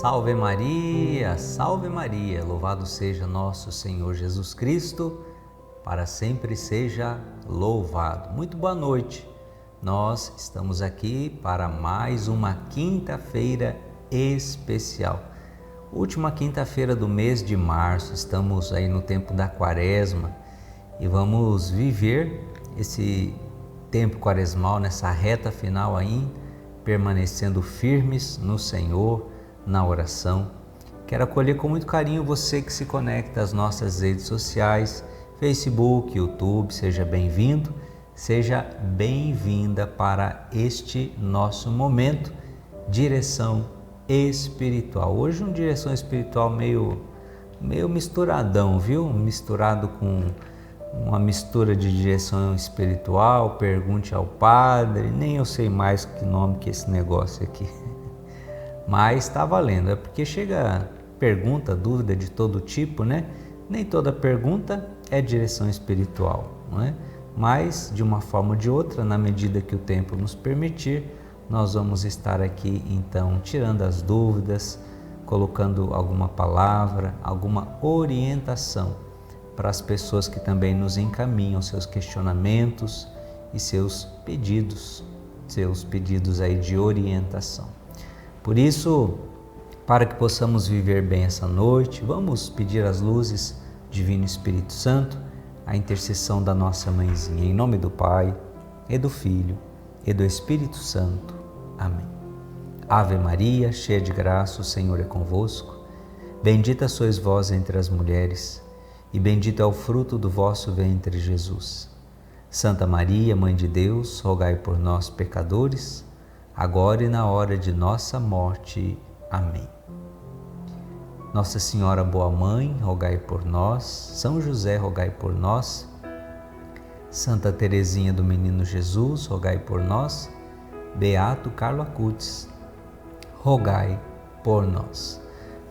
Salve Maria, louvado seja nosso Senhor Jesus Cristo, para sempre seja louvado. Muito boa noite, nós estamos aqui para mais uma quinta-feira especial. Última quinta-feira do mês de março, estamos aí no tempo da quaresma e vamos viver esse tempo quaresmal nessa reta final aí, permanecendo firmes no Senhor, na oração. Quero acolher com muito carinho você que se conecta às nossas redes sociais, Facebook, YouTube, seja bem-vindo, seja bem-vinda para este nosso momento, direção espiritual. Hoje uma direção espiritual meio misturadão, viu? Misturado com uma mistura de direção espiritual, pergunte ao padre, nem eu sei mais que nome que esse negócio aqui. Mas está valendo, é porque chega pergunta, dúvida de todo tipo, né? Nem toda pergunta é direção espiritual, não é? Mas, de uma forma ou de outra, na medida que o tempo nos permitir, nós vamos estar aqui, então, tirando as dúvidas, colocando alguma palavra, alguma orientação para as pessoas que também nos encaminham seus questionamentos e seus pedidos aí de orientação. Por isso, para que possamos viver bem essa noite, vamos pedir às luzes, Divino Espírito Santo, a intercessão da nossa mãezinha. Em nome do Pai, e do Filho, e do Espírito Santo. Amém. Ave Maria, cheia de graça, o Senhor é convosco. Bendita sois vós entre as mulheres, e bendito é o fruto do vosso ventre, Jesus. Santa Maria, Mãe de Deus, rogai por nós, pecadores, agora e na hora de nossa morte. Amém. Nossa Senhora Boa Mãe, rogai por nós. São José, rogai por nós. Santa Teresinha do Menino Jesus, rogai por nós. Beato Carlo Acutis, rogai por nós.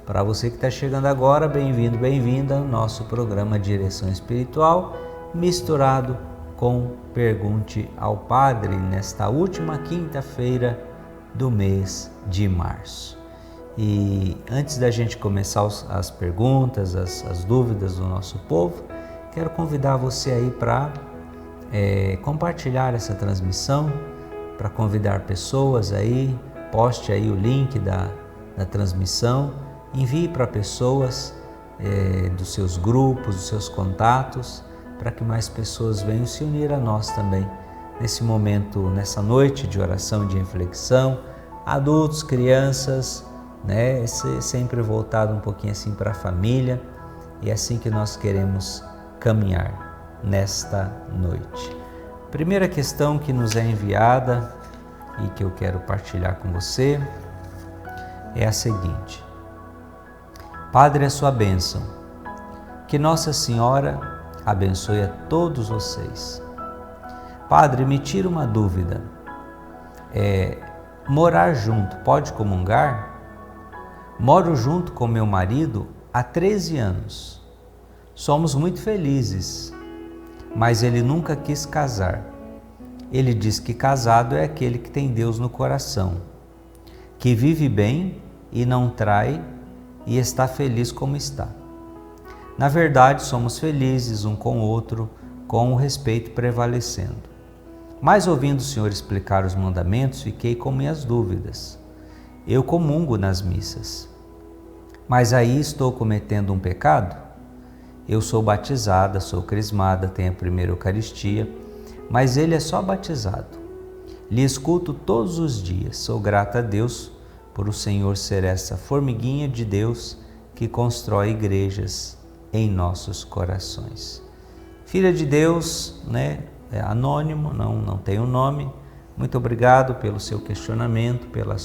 Para você que está chegando agora, bem-vindo, bem-vinda ao nosso programa Direção Espiritual, misturado com Pergunte ao Padre, nesta última quinta-feira do mês de março. E antes da gente começar as perguntas, as dúvidas do nosso povo, quero convidar você aí para compartilhar essa transmissão, para convidar pessoas aí, poste aí o link da transmissão, envie para pessoas dos seus grupos, dos seus contatos, para que mais pessoas venham se unir a nós também, nesse momento, nessa noite de oração e de reflexão, adultos, crianças, né? Sempre voltado um pouquinho assim para a família, e é assim que nós queremos caminhar nesta noite. Primeira questão que nos é enviada e que eu quero partilhar com você é a seguinte: Padre, a sua bênção, que Nossa Senhora abençoe a todos vocês. Padre, me tira uma dúvida. Morar junto pode comungar? Moro junto com meu marido há 13 anos. Somos muito felizes, mas ele nunca quis casar. Ele diz que casado é aquele que tem Deus no coração, que vive bem e não trai e está feliz como está. Na verdade, somos felizes um com o outro, com o respeito prevalecendo. Mas ouvindo o Senhor explicar os mandamentos, fiquei com minhas dúvidas. Eu comungo nas missas, mas aí estou cometendo um pecado? Eu sou batizada, sou crismada, tenho a primeira Eucaristia, mas ele é só batizado. Lhe escuto todos os dias, sou grata a Deus por o Senhor ser essa formiguinha de Deus que constrói igrejas em nossos corações. Filha de Deus, né? É anônimo, não tem um nome. Muito obrigado pelo seu questionamento, pela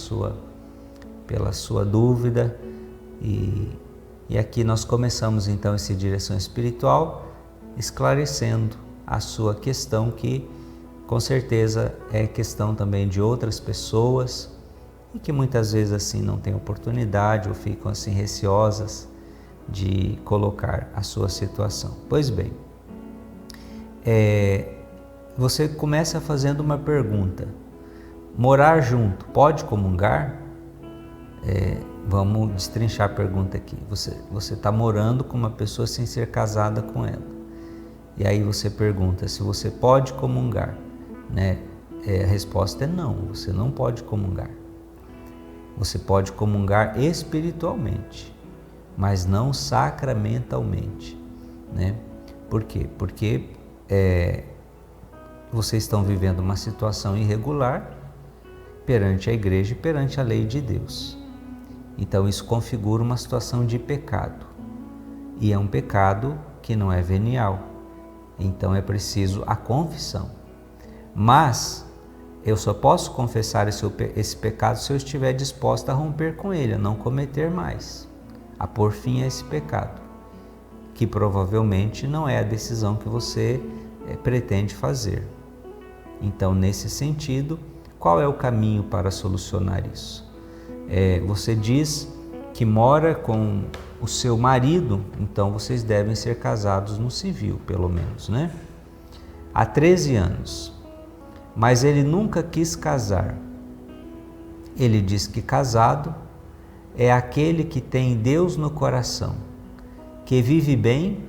sua dúvida. E aqui nós começamos então essa direção espiritual esclarecendo a sua questão, que com certeza é questão também de outras pessoas e que muitas vezes assim não têm oportunidade ou ficam assim receosas de colocar a sua situação. Pois bem, você começa fazendo uma pergunta: morar junto pode comungar? Vamos destrinchar a pergunta aqui. Você está morando com uma pessoa sem ser casada com ela. E aí você pergunta se você pode comungar, né? A resposta é não, você não pode comungar. Você pode comungar espiritualmente, mas não sacramentalmente, né? Por quê? Porque vocês estão vivendo uma situação irregular perante a igreja e perante a lei de Deus. Então isso configura uma situação de pecado. E é um pecado que não é venial. Então é preciso a confissão. Mas eu só posso confessar esse pecado se eu estiver disposto a romper com ele, a não cometer mais, a pôr fim a esse pecado, que provavelmente não é a decisão que você pretende fazer. Então, nesse sentido, qual é o caminho para solucionar isso? Você diz que mora com o seu marido, então vocês devem ser casados no civil, pelo menos, né? Há 13 anos. Mas ele nunca quis casar. Ele diz que casado é aquele que tem Deus no coração, que vive bem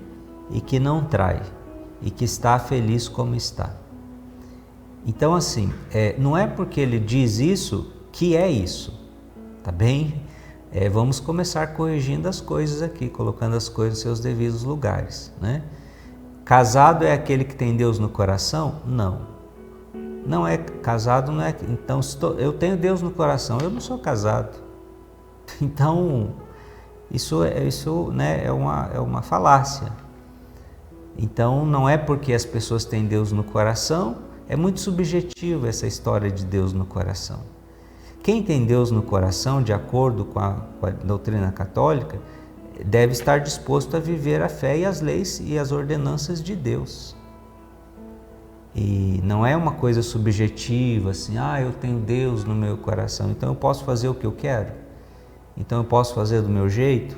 e que não trai, e que está feliz como está. Então, assim, não é porque ele diz isso que é isso, tá bem? Vamos começar corrigindo as coisas aqui, colocando as coisas nos seus devidos lugares, né? Casado é aquele que tem Deus no coração? Não. Não é casado, não é. Então, eu tenho Deus no coração, eu não sou casado. Então, isso né, é uma falácia. Então, não é porque as pessoas têm Deus no coração, é muito subjetivo essa história de Deus no coração. Quem tem Deus no coração, de acordo com a doutrina católica, deve estar disposto a viver a fé e as leis e as ordenanças de Deus. E não é uma coisa subjetiva, assim, eu tenho Deus no meu coração, então eu posso fazer o que eu quero, então eu posso fazer do meu jeito,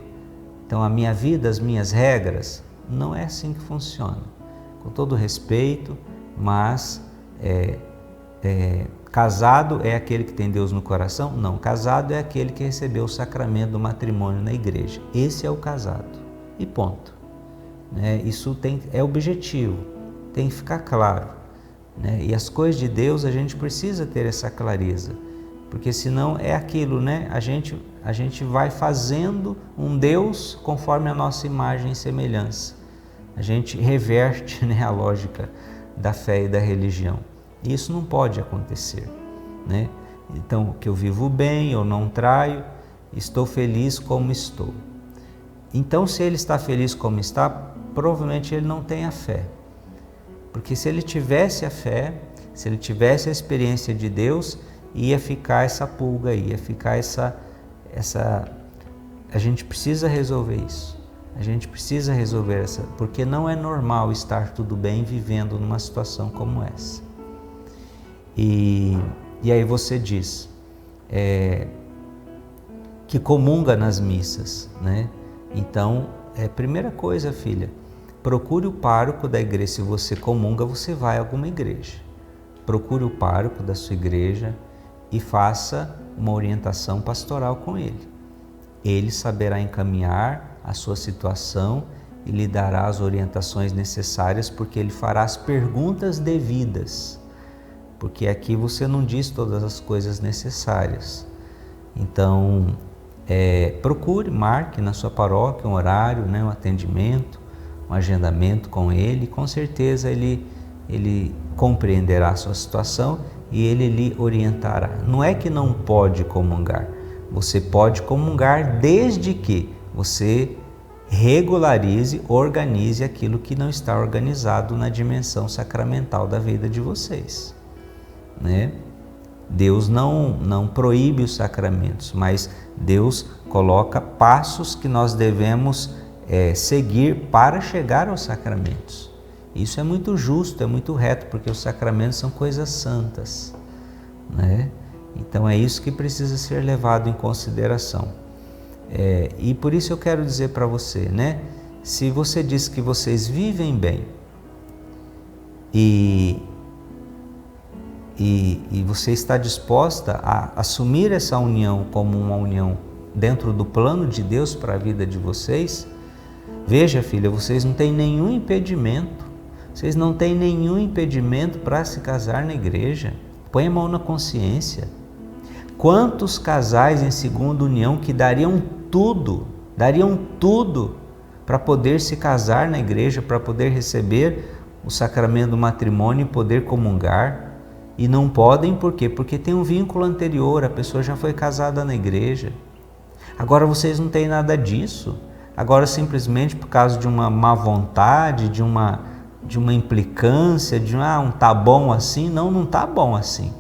então a minha vida, as minhas regras, não é assim que funciona. Com todo respeito, mas casado é aquele que tem Deus no coração? Não, casado é aquele que recebeu o sacramento do matrimônio na igreja. Esse é o casado. E ponto. Isso é objetivo, tem que ficar claro. E as coisas de Deus a gente precisa ter essa clareza, porque senão é aquilo, né? A gente vai fazendo um Deus conforme a nossa imagem e semelhança. A gente reverte, né, a lógica da fé e da religião. E isso não pode acontecer, né? Então, que eu vivo bem, eu não traio, estou feliz como estou. Então, se ele está feliz como está, provavelmente ele não tem a fé. Porque se ele tivesse a fé, se ele tivesse a experiência de Deus, ia ficar essa pulga aí, ia ficar essa... A gente precisa resolver isso. A gente precisa resolver essa... Porque não é normal estar tudo bem vivendo numa situação como essa. E aí você diz que comunga nas missas, né? Então, primeira coisa, filha, procure o pároco da igreja. Se você comunga, você vai a alguma igreja. Procure o pároco da sua igreja e faça uma orientação pastoral com ele. Ele saberá encaminhar a sua situação e lhe dará as orientações necessárias, porque ele fará as perguntas devidas. Porque aqui você não diz todas as coisas necessárias. Então, procure, marque na sua paróquia um horário, né, um atendimento, um agendamento com ele. Com certeza ele compreenderá a sua situação e ele lhe orientará. Não é que não pode comungar. Você pode comungar desde que você regularize, organize aquilo que não está organizado na dimensão sacramental da vida de vocês, né? Deus não proíbe os sacramentos, mas Deus coloca passos que nós devemos seguir para chegar aos sacramentos. Isso é muito justo, é muito reto, porque os sacramentos são coisas santas, né? Então é isso que precisa ser levado em consideração. E por isso eu quero dizer para você, né? Se você diz que vocês vivem bem e você está disposta a assumir essa união como uma união dentro do plano de Deus para a vida de vocês. Veja, filha, vocês não têm nenhum impedimento. Vocês não têm nenhum impedimento para se casar na igreja. Põe a mão na consciência. Quantos casais em segunda união que dariam tudo para poder se casar na igreja, para poder receber o sacramento do matrimônio e poder comungar, e não podem, por quê? Porque tem um vínculo anterior, a pessoa já foi casada na igreja. Agora vocês não têm nada disso. Agora simplesmente por causa de uma má vontade, de uma implicância, de um tá bom assim, não tá bom assim.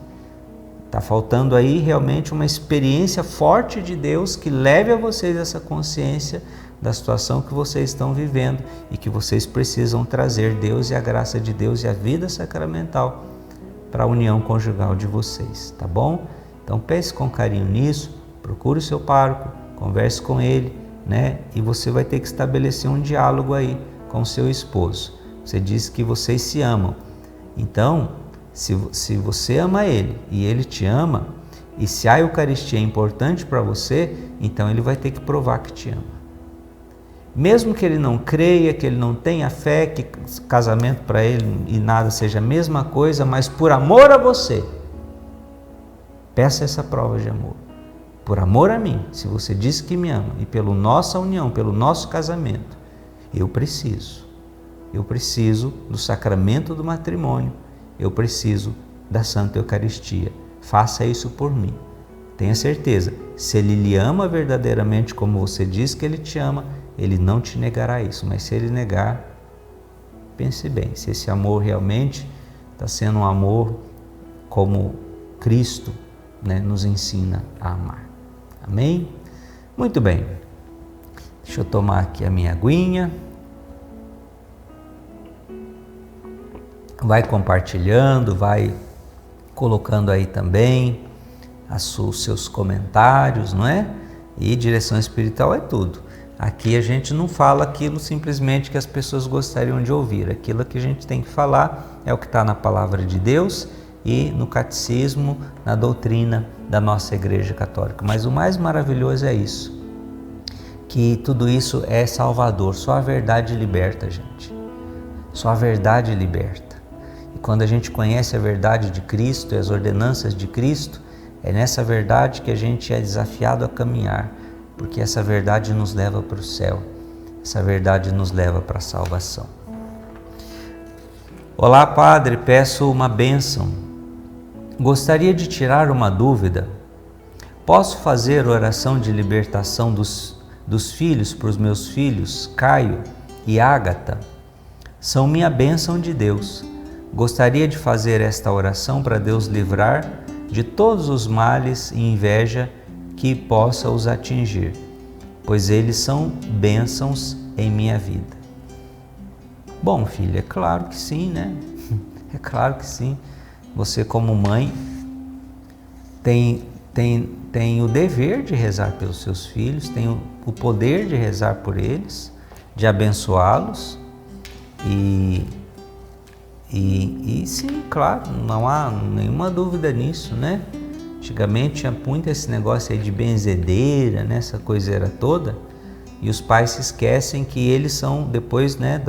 Está faltando aí realmente uma experiência forte de Deus que leve a vocês essa consciência da situação que vocês estão vivendo e que vocês precisam trazer Deus e a graça de Deus e a vida sacramental para a união conjugal de vocês, tá bom? Então pense com carinho nisso, procure o seu pároco, converse com ele, né? E você vai ter que estabelecer um diálogo aí com o seu esposo. Você disse que vocês se amam, então se você ama ele e ele te ama, e se a Eucaristia é importante para você, então ele vai ter que provar que te ama. Mesmo que ele não creia, que ele não tenha fé, que casamento para ele e nada seja a mesma coisa, mas por amor a você, peça essa prova de amor. Por amor a mim, se você disse que me ama, e pela nossa união, pelo nosso casamento, eu preciso do sacramento do matrimônio, eu preciso da Santa Eucaristia. Faça isso por mim. Tenha certeza, se ele lhe ama verdadeiramente como você diz que ele te ama, ele não te negará isso, mas se ele negar, pense bem, se esse amor realmente está sendo um amor como Cristo, né, nos ensina a amar. Amém? Muito bem. Deixa eu tomar aqui a minha aguinha. Vai compartilhando, vai colocando aí também os seus comentários, não é? E direção espiritual é tudo. Aqui a gente não fala aquilo simplesmente que as pessoas gostariam de ouvir. Aquilo que a gente tem que falar é o que está na palavra de Deus e no catecismo, na doutrina da nossa Igreja Católica. Mas o mais maravilhoso é isso, que tudo isso é salvador. Só a verdade liberta, gente. Só a verdade liberta. E quando a gente conhece a verdade de Cristo e as ordenanças de Cristo, é nessa verdade que a gente é desafiado a caminhar, porque essa verdade nos leva para o céu, essa verdade nos leva para a salvação. Olá, Padre, peço uma bênção. Gostaria de tirar uma dúvida. Posso fazer oração de libertação dos filhos para os meus filhos, Caio e Ágata? São minha bênção de Deus. Gostaria de fazer esta oração para Deus livrar de todos os males e inveja que possa os atingir, pois eles são bênçãos em minha vida. Bom, filha, é claro que sim, né? É claro que sim. Você, como mãe, tem o dever de rezar pelos seus filhos, tem o poder de rezar por eles, de abençoá-los e sim, claro, não há nenhuma dúvida nisso, né? Antigamente tinha muito esse negócio aí de benzedeira, né? Essa coiseira toda, e os pais se esquecem que eles são, depois, né,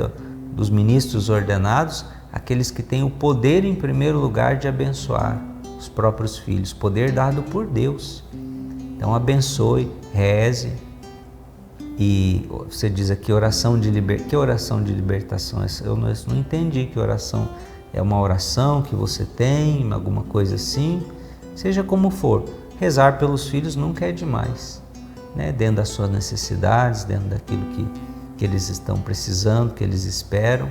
dos ministros ordenados, aqueles que têm o poder em primeiro lugar de abençoar os próprios filhos, poder dado por Deus. Então abençoe, reze. E você diz aqui oração de que oração de libertação? Eu não entendi que oração é uma oração que você tem, alguma coisa assim. Seja como for, rezar pelos filhos nunca é demais, né? Dentro das suas necessidades, dentro daquilo que eles estão precisando, que eles esperam,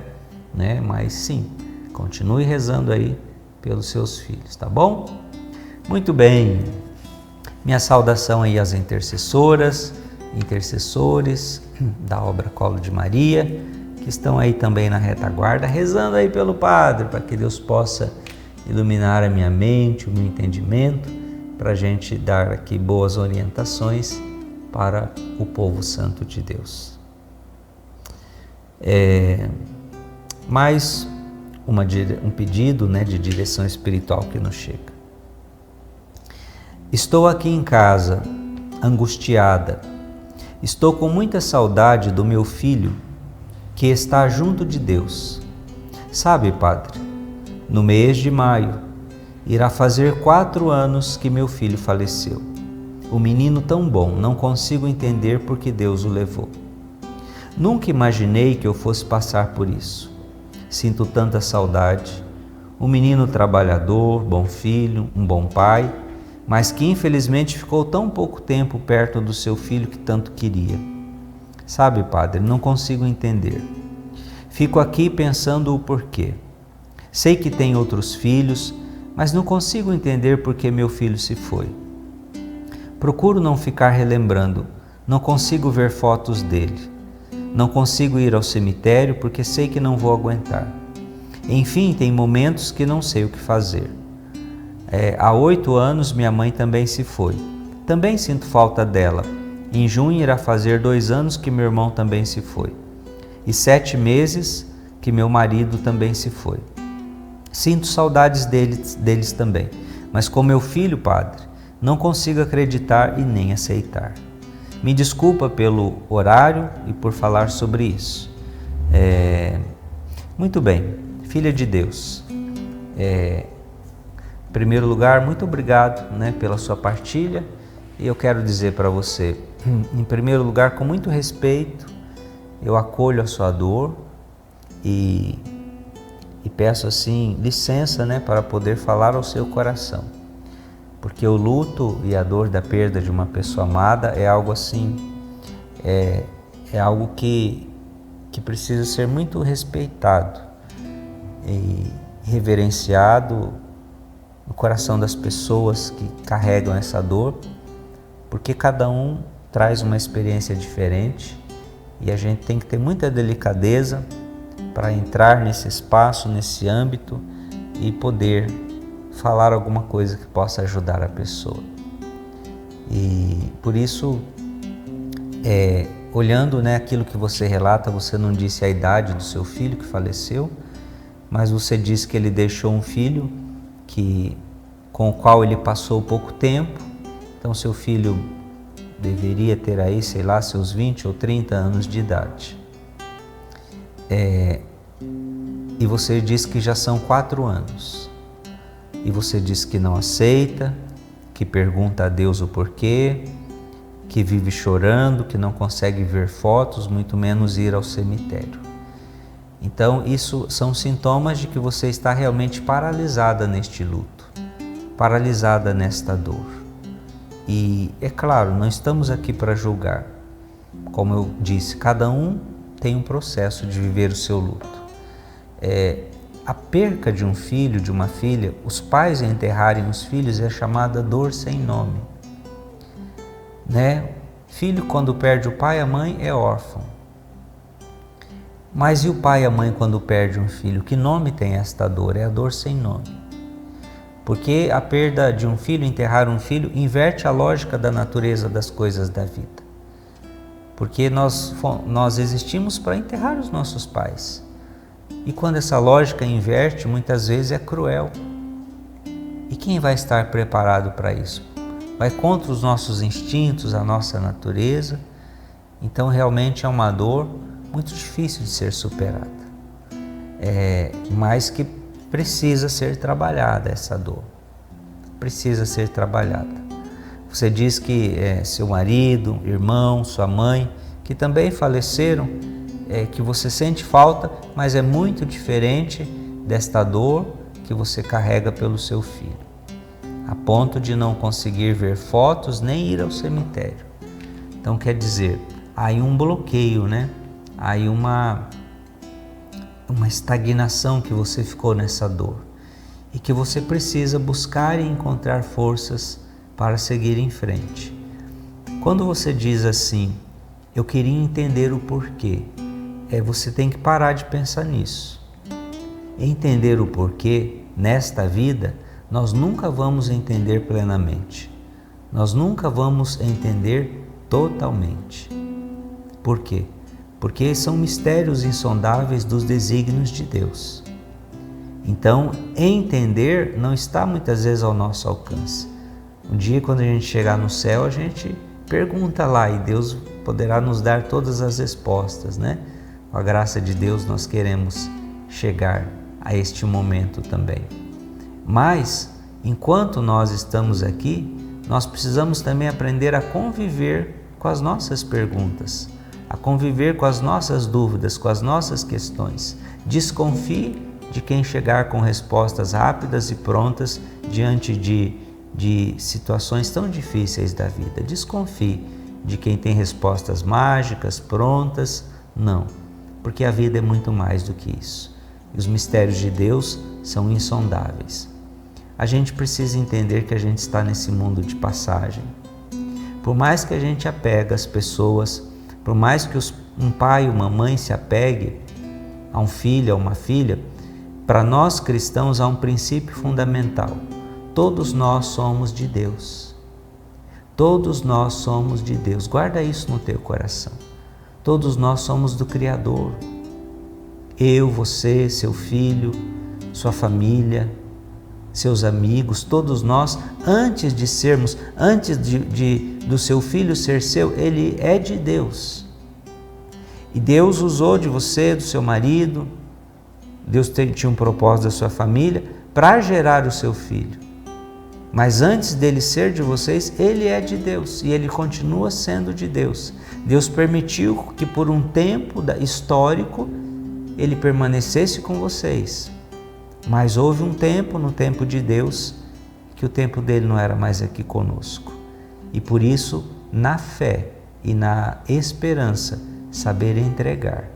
né? Mas sim, continue rezando aí pelos seus filhos, tá bom? Muito bem. Minha saudação aí às intercessoras, intercessores da obra Colo de Maria, que estão aí também na retaguarda, rezando aí pelo Padre, para que Deus possa iluminar a minha mente, o meu entendimento, para a gente dar aqui boas orientações para o povo santo de Deus. Mais um pedido, né, de direção espiritual que nos chega. Estou aqui em casa angustiada. Estou com muita saudade do meu filho que está junto de Deus. Sabe, Padre, no mês de maio irá fazer 4 anos que meu filho faleceu. O menino tão bom, não consigo entender por que Deus o levou. Nunca imaginei que eu fosse passar por isso. Sinto tanta saudade. Um menino trabalhador, bom filho, um bom pai, mas que infelizmente ficou tão pouco tempo perto do seu filho que tanto queria. Sabe, Padre, não consigo entender. Fico aqui pensando o porquê. Sei que tem outros filhos, mas não consigo entender por que meu filho se foi. Procuro não ficar relembrando, não consigo ver fotos dele. Não consigo ir ao cemitério porque sei que não vou aguentar. Enfim, tem momentos que não sei o que fazer. Há 8 anos minha mãe também se foi. Também sinto falta dela. Em junho irá fazer 2 anos que meu irmão também se foi. E 7 meses que meu marido também se foi. Sinto saudades deles também. Mas com meu filho, Padre, não consigo acreditar e nem aceitar. Me desculpa pelo horário e por falar sobre isso. Muito bem, filha de Deus. Em primeiro lugar, muito obrigado, pela sua partilha. E eu quero dizer para você, em primeiro lugar, com muito respeito, eu acolho a sua dor e peço assim licença, para poder falar ao seu coração. Porque o luto e a dor da perda de uma pessoa amada é algo assim, é algo que precisa ser muito respeitado e reverenciado no coração das pessoas que carregam essa dor, porque cada um traz uma experiência diferente e a gente tem que ter muita delicadeza para entrar nesse espaço, nesse âmbito e poder falar alguma coisa que possa ajudar a pessoa. E por isso, olhando aquilo que você relata, você não disse a idade do seu filho que faleceu, mas você disse que ele deixou um filho com o qual ele passou pouco tempo. Então seu filho deveria ter aí, seus 20 ou 30 anos de idade. E você diz que já são 4 anos. E você diz que não aceita, que pergunta a Deus o porquê, que vive chorando, que não consegue ver fotos, muito menos ir ao cemitério. Então, isso são sintomas de que você está realmente paralisada neste luto, paralisada nesta dor. E, é claro, não estamos aqui para julgar. Como eu disse, cada um tem um processo de viver o seu luto. A perca de um filho, de uma filha, os pais enterrarem os filhos é chamada dor sem nome. Filho, quando perde o pai e a mãe, é órfão. Mas e o pai e a mãe quando perde um filho? Que nome tem esta dor? É a dor sem nome. Porque a perda de um filho, enterrar um filho, inverte a lógica da natureza das coisas da vida. Porque nós existimos para enterrar os nossos pais. E quando essa lógica inverte, muitas vezes é cruel. E quem vai estar preparado para isso? Vai contra os nossos instintos, a nossa natureza. Então realmente é uma dor muito difícil de ser superada, mas que precisa ser trabalhada essa dor, precisa ser trabalhada. Você diz que seu marido, irmão, sua mãe, que também faleceram, que você sente falta, mas é muito diferente desta dor que você carrega pelo seu filho, a ponto de não conseguir ver fotos nem ir ao cemitério. Então quer dizer, há aí um bloqueio, Há aí uma estagnação que você ficou nessa dor e que você precisa buscar e encontrar forças para seguir em frente. Quando você diz assim, eu queria entender o porquê, você tem que parar de pensar nisso. Entender o porquê, nesta vida, nós nunca vamos entender plenamente. Nós nunca vamos entender totalmente. Por quê? Porque são mistérios insondáveis dos desígnios de Deus. Então, entender não está muitas vezes ao nosso alcance. Um dia, quando a gente chegar no céu, a gente pergunta lá e Deus poderá nos dar todas as respostas, né? Com a graça de Deus nós queremos chegar a este momento também. Mas, enquanto nós estamos aqui, nós precisamos também aprender a conviver com as nossas perguntas, a conviver com as nossas dúvidas, com as nossas questões. Desconfie de quem chegar com respostas rápidas e prontas diante de situações tão difíceis da vida. Desconfie de quem tem respostas mágicas, prontas. Não, porque a vida é muito mais do que isso. E os mistérios de Deus são insondáveis. A gente precisa entender que a gente está nesse mundo de passagem. Por mais que a gente apegue às pessoas, por mais que um pai ou uma mãe se apegue a um filho, a uma filha, para nós cristãos há um princípio fundamental. Todos nós somos de Deus. Todos nós somos de Deus. Guarda isso no teu coração. Todos nós somos do Criador. Eu, você, seu filho, sua família, seus amigos, todos nós, antes do seu filho ser seu, ele é de Deus. E Deus usou de você, do seu marido, Deus tinha um propósito da sua família para gerar o seu filho. Mas antes dele ser de vocês, ele é de Deus e ele continua sendo de Deus. Deus permitiu que por um tempo histórico ele permanecesse com vocês. Mas houve um tempo, no tempo de Deus, que o tempo dele não era mais aqui conosco. E por isso, na fé e na esperança, saber entregar.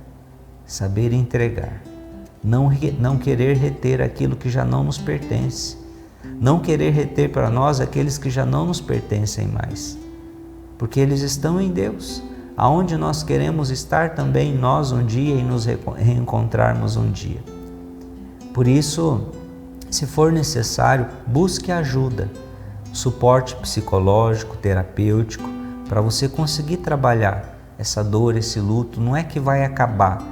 Não querer reter aquilo que já não nos pertence. Não querer reter para nós aqueles que já não nos pertencem mais. Porque eles estão em Deus. Aonde nós queremos estar também nós um dia e nos reencontrarmos um dia. Por isso, se for necessário, busque ajuda, suporte psicológico, terapêutico, para você conseguir trabalhar essa dor, esse luto. Não é que vai acabar,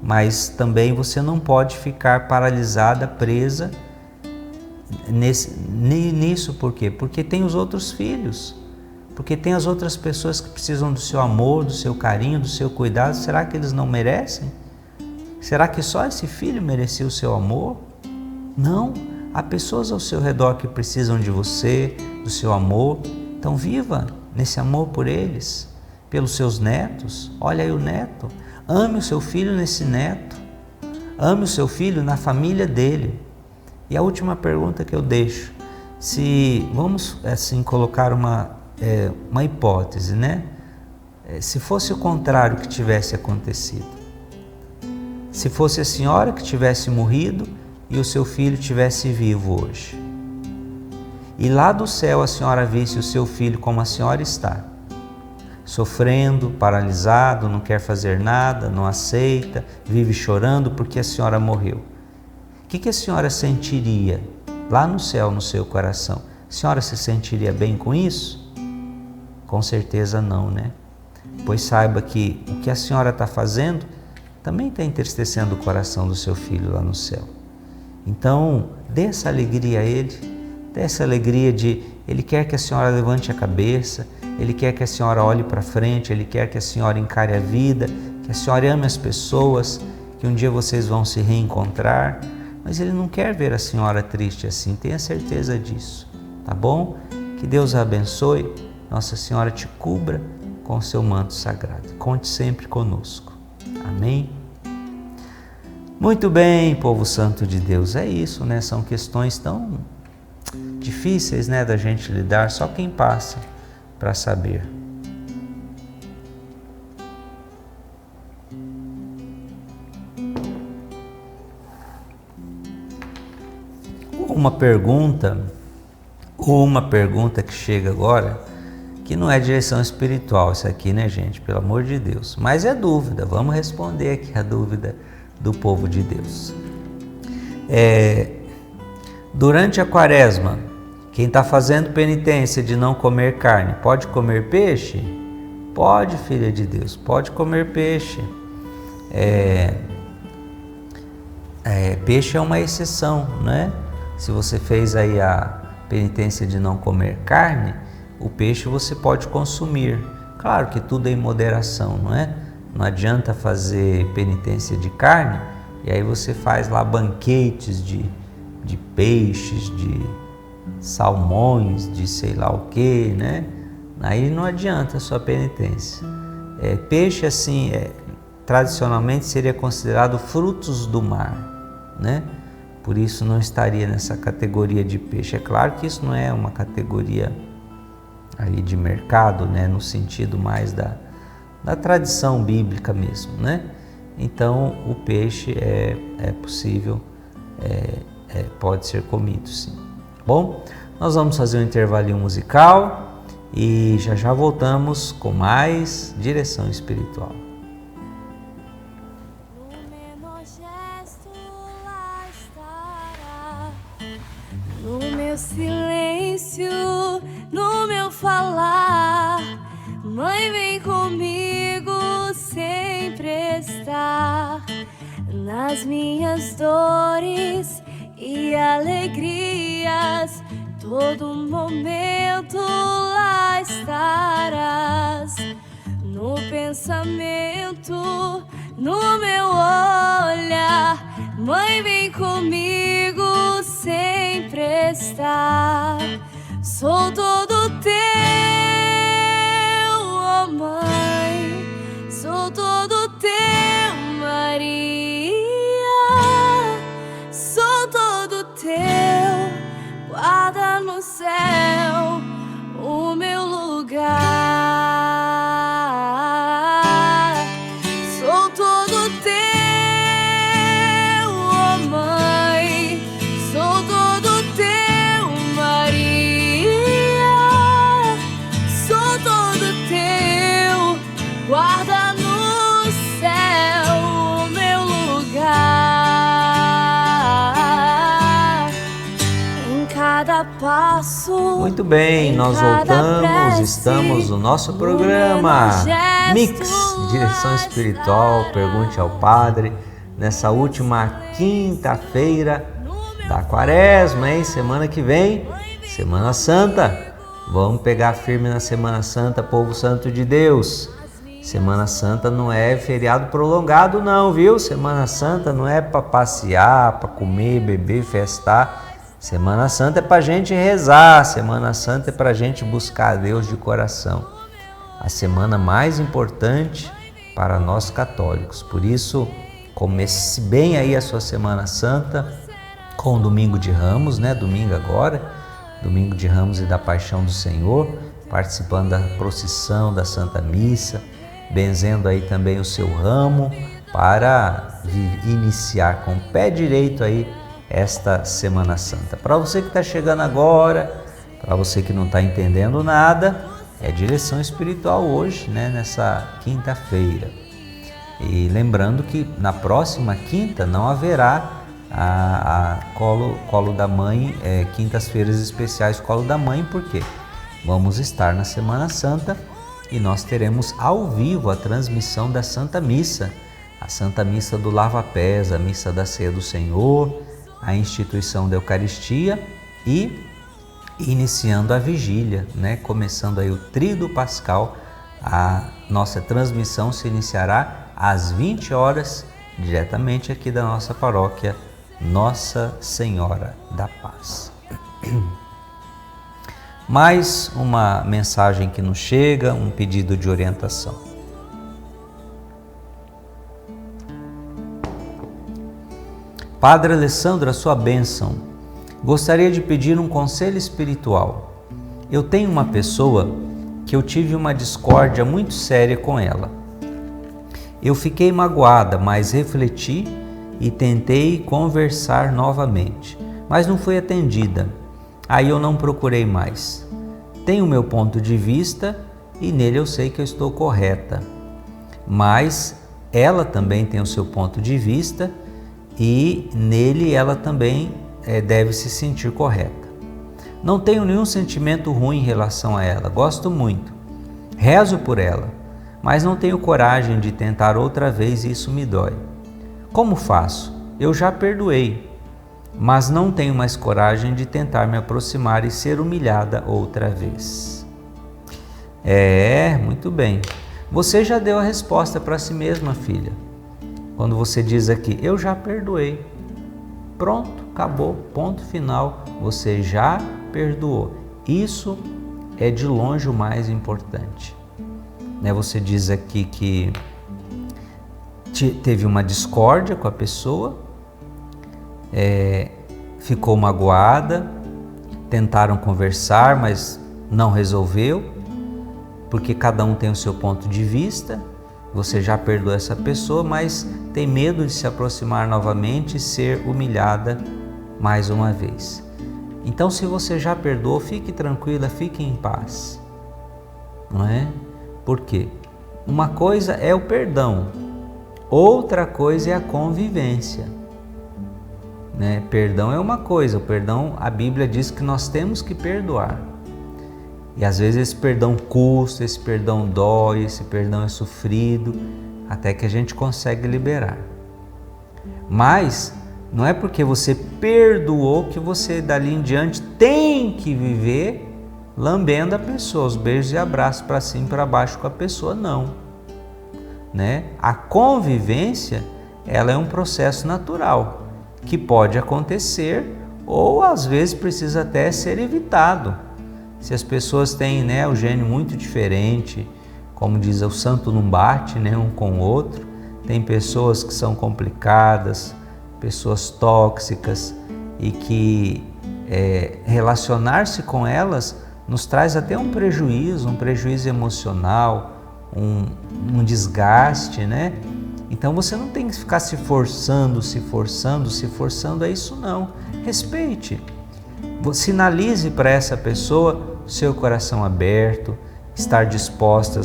mas também você não pode ficar paralisada, presa nisso. Por quê? Porque tem os outros filhos, porque tem as outras pessoas que precisam do seu amor, do seu carinho, do seu cuidado. Será que eles não merecem? Será que só esse filho merecia o seu amor? Não, há pessoas ao seu redor que precisam de você, do seu amor. Então viva nesse amor por eles, pelos seus netos. Olha aí o neto, ame o seu filho nesse neto, ame o seu filho na família dele. E a última pergunta que eu deixo, se vamos assim colocar uma hipótese, né? Se fosse o contrário que tivesse acontecido, se fosse a senhora que tivesse morrido e o seu filho tivesse vivo hoje, e lá do céu a senhora visse o seu filho como a senhora está, sofrendo, paralisado, não quer fazer nada, não aceita, vive chorando porque a senhora morreu. O que a senhora sentiria lá no céu, no seu coração? A senhora se sentiria bem com isso? Com certeza não, né? Pois saiba que o que a senhora está fazendo também está entristecendo o coração do seu filho lá no céu. Então, dê essa alegria a ele, dê essa alegria de... Ele quer que a senhora levante a cabeça, ele quer que a senhora olhe para frente, ele quer que a senhora encare a vida, que a senhora ame as pessoas, que um dia vocês vão se reencontrar, mas ele não quer ver a senhora triste assim, tenha certeza disso, tá bom? Que Deus a abençoe, Nossa Senhora te cubra com o seu manto sagrado. Conte sempre conosco. Amém? Muito bem, povo santo de Deus, é isso, né? São questões tão difíceis, né, da gente lidar, só quem passa para saber. Uma pergunta que chega agora, que não é direção espiritual isso aqui, né, gente? Pelo amor de Deus. Mas é dúvida, vamos responder aqui a dúvida do povo de Deus. Durante a quaresma, quem está fazendo penitência de não comer carne, pode comer peixe? Pode, filha de Deus, pode comer peixe. Peixe é uma exceção, né? Se você fez aí a penitência de não comer carne, o peixe você pode consumir. Claro que tudo é em moderação, não é? Não adianta fazer penitência de carne e aí você faz lá banquetes de peixes, de salmões, de sei lá o que, né? Aí não adianta a sua penitência. Peixe, assim, tradicionalmente seria considerado frutos do mar, né? Por isso não estaria nessa categoria de peixe. É claro que isso não é uma categoria aí de mercado, né? No sentido mais da tradição bíblica mesmo, né? Então o peixe é possível, pode ser comido, sim. Bom, nós vamos fazer um intervalinho musical e já voltamos com mais direção espiritual. No meu silêncio, no meu falar, Mãe, vem comigo sempre estar. Nas minhas dores e alegrias, todo momento lá estarás. No pensamento, no meu olhar, Mãe, vem comigo sempre estar. Sou todo teu, ó Mãe, sou todo teu, Maria. Sou todo teu, guarda no céu o meu lugar. Sou todo teu, ó Mãe, sou todo teu, Maria. Sou todo teu, guarda no céu o meu lugar. Em cada passo. Muito bem, nós voltamos, estamos no nosso programa Mix, Direção Espiritual, Pergunte ao Padre, nessa última quinta-feira da Quaresma, hein? Semana que vem, Semana Santa. Vamos pegar firme na Semana Santa, povo santo de Deus. Semana Santa não é feriado prolongado não, viu? Semana Santa não é para passear, para comer, beber, festar. Semana Santa é para a gente rezar, Semana Santa é para a gente buscar a Deus de coração. A semana mais importante para nós católicos. Por isso, comece bem aí a sua Semana Santa com o Domingo de Ramos, né? Domingo agora, Domingo de Ramos e da Paixão do Senhor, participando da procissão da Santa Missa, benzendo aí também o seu ramo para iniciar com o pé direito aí esta Semana Santa. Para você que está chegando agora, para você que não está entendendo nada, é direção espiritual hoje, né, nessa quinta-feira. E lembrando que na próxima quinta não haverá a Colo da Mãe, quintas-feiras especiais Colo da Mãe, porque vamos estar na Semana Santa e nós teremos ao vivo a transmissão da Santa Missa, a Santa Missa do Lava Pés, a Missa da Ceia do Senhor, a instituição da Eucaristia e iniciando a vigília, né? Começando aí o Tríduo Pascal. A nossa transmissão se iniciará às 20 horas, diretamente aqui da nossa paróquia Nossa Senhora da Paz. Mais uma mensagem que nos chega, um pedido de orientação. Padre Alessandro, a sua bênção. Gostaria de pedir um conselho espiritual. Eu tenho uma pessoa que eu tive uma discórdia muito séria com ela. Eu fiquei magoada, mas refleti e tentei conversar novamente, mas não fui atendida. Aí eu não procurei mais. Tenho o meu ponto de vista e nele eu sei que eu estou correta, mas ela também tem o seu ponto de vista e nele ela também deve se sentir correta. Não tenho nenhum sentimento ruim em relação a ela, gosto muito, rezo por ela, mas não tenho coragem de tentar outra vez e isso me dói. Como faço? Eu já perdoei, mas não tenho mais coragem de tentar me aproximar e ser humilhada outra vez. Muito bem. Você já deu a resposta para si mesma, filha. Quando você diz aqui, eu já perdoei. Pronto, acabou, ponto final. Você já perdoou. Isso é de longe o mais importante. Você diz aqui que teve uma discórdia com a pessoa, ficou magoada, tentaram conversar, mas não resolveu, porque cada um tem o seu ponto de vista. Você já perdoou essa pessoa, mas tem medo de se aproximar novamente e ser humilhada mais uma vez. Então, se você já perdoou, fique tranquila, fique em paz. Não é? Por quê? Uma coisa é o perdão, outra coisa é a convivência. Perdão é uma coisa, o perdão, a Bíblia diz que nós temos que perdoar. E às vezes esse perdão custa, esse perdão dói, esse perdão é sofrido, até que a gente consegue liberar. Mas não é porque você perdoou que você dali em diante tem que viver lambendo a pessoa, os beijos e abraços para cima e para baixo com a pessoa, não. A convivência, ela é um processo natural, que pode acontecer ou às vezes precisa até ser evitado. Se as pessoas têm o gênio muito diferente, como diz, o santo não bate um com o outro, tem pessoas que são complicadas, pessoas tóxicas e que relacionar-se com elas nos traz até um prejuízo emocional, um desgaste, Então você não tem que ficar se forçando a isso não. Respeite. Sinalize para essa pessoa seu coração aberto, estar disposta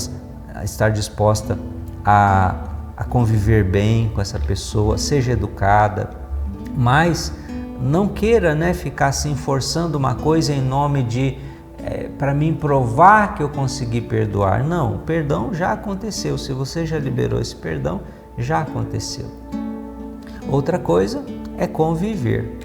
a conviver bem com essa pessoa, seja educada, mas não queira ficar assim forçando uma coisa em nome de para mim provar que eu consegui perdoar. Não, o perdão já aconteceu. Se você já liberou esse perdão, já aconteceu. Outra coisa é conviver,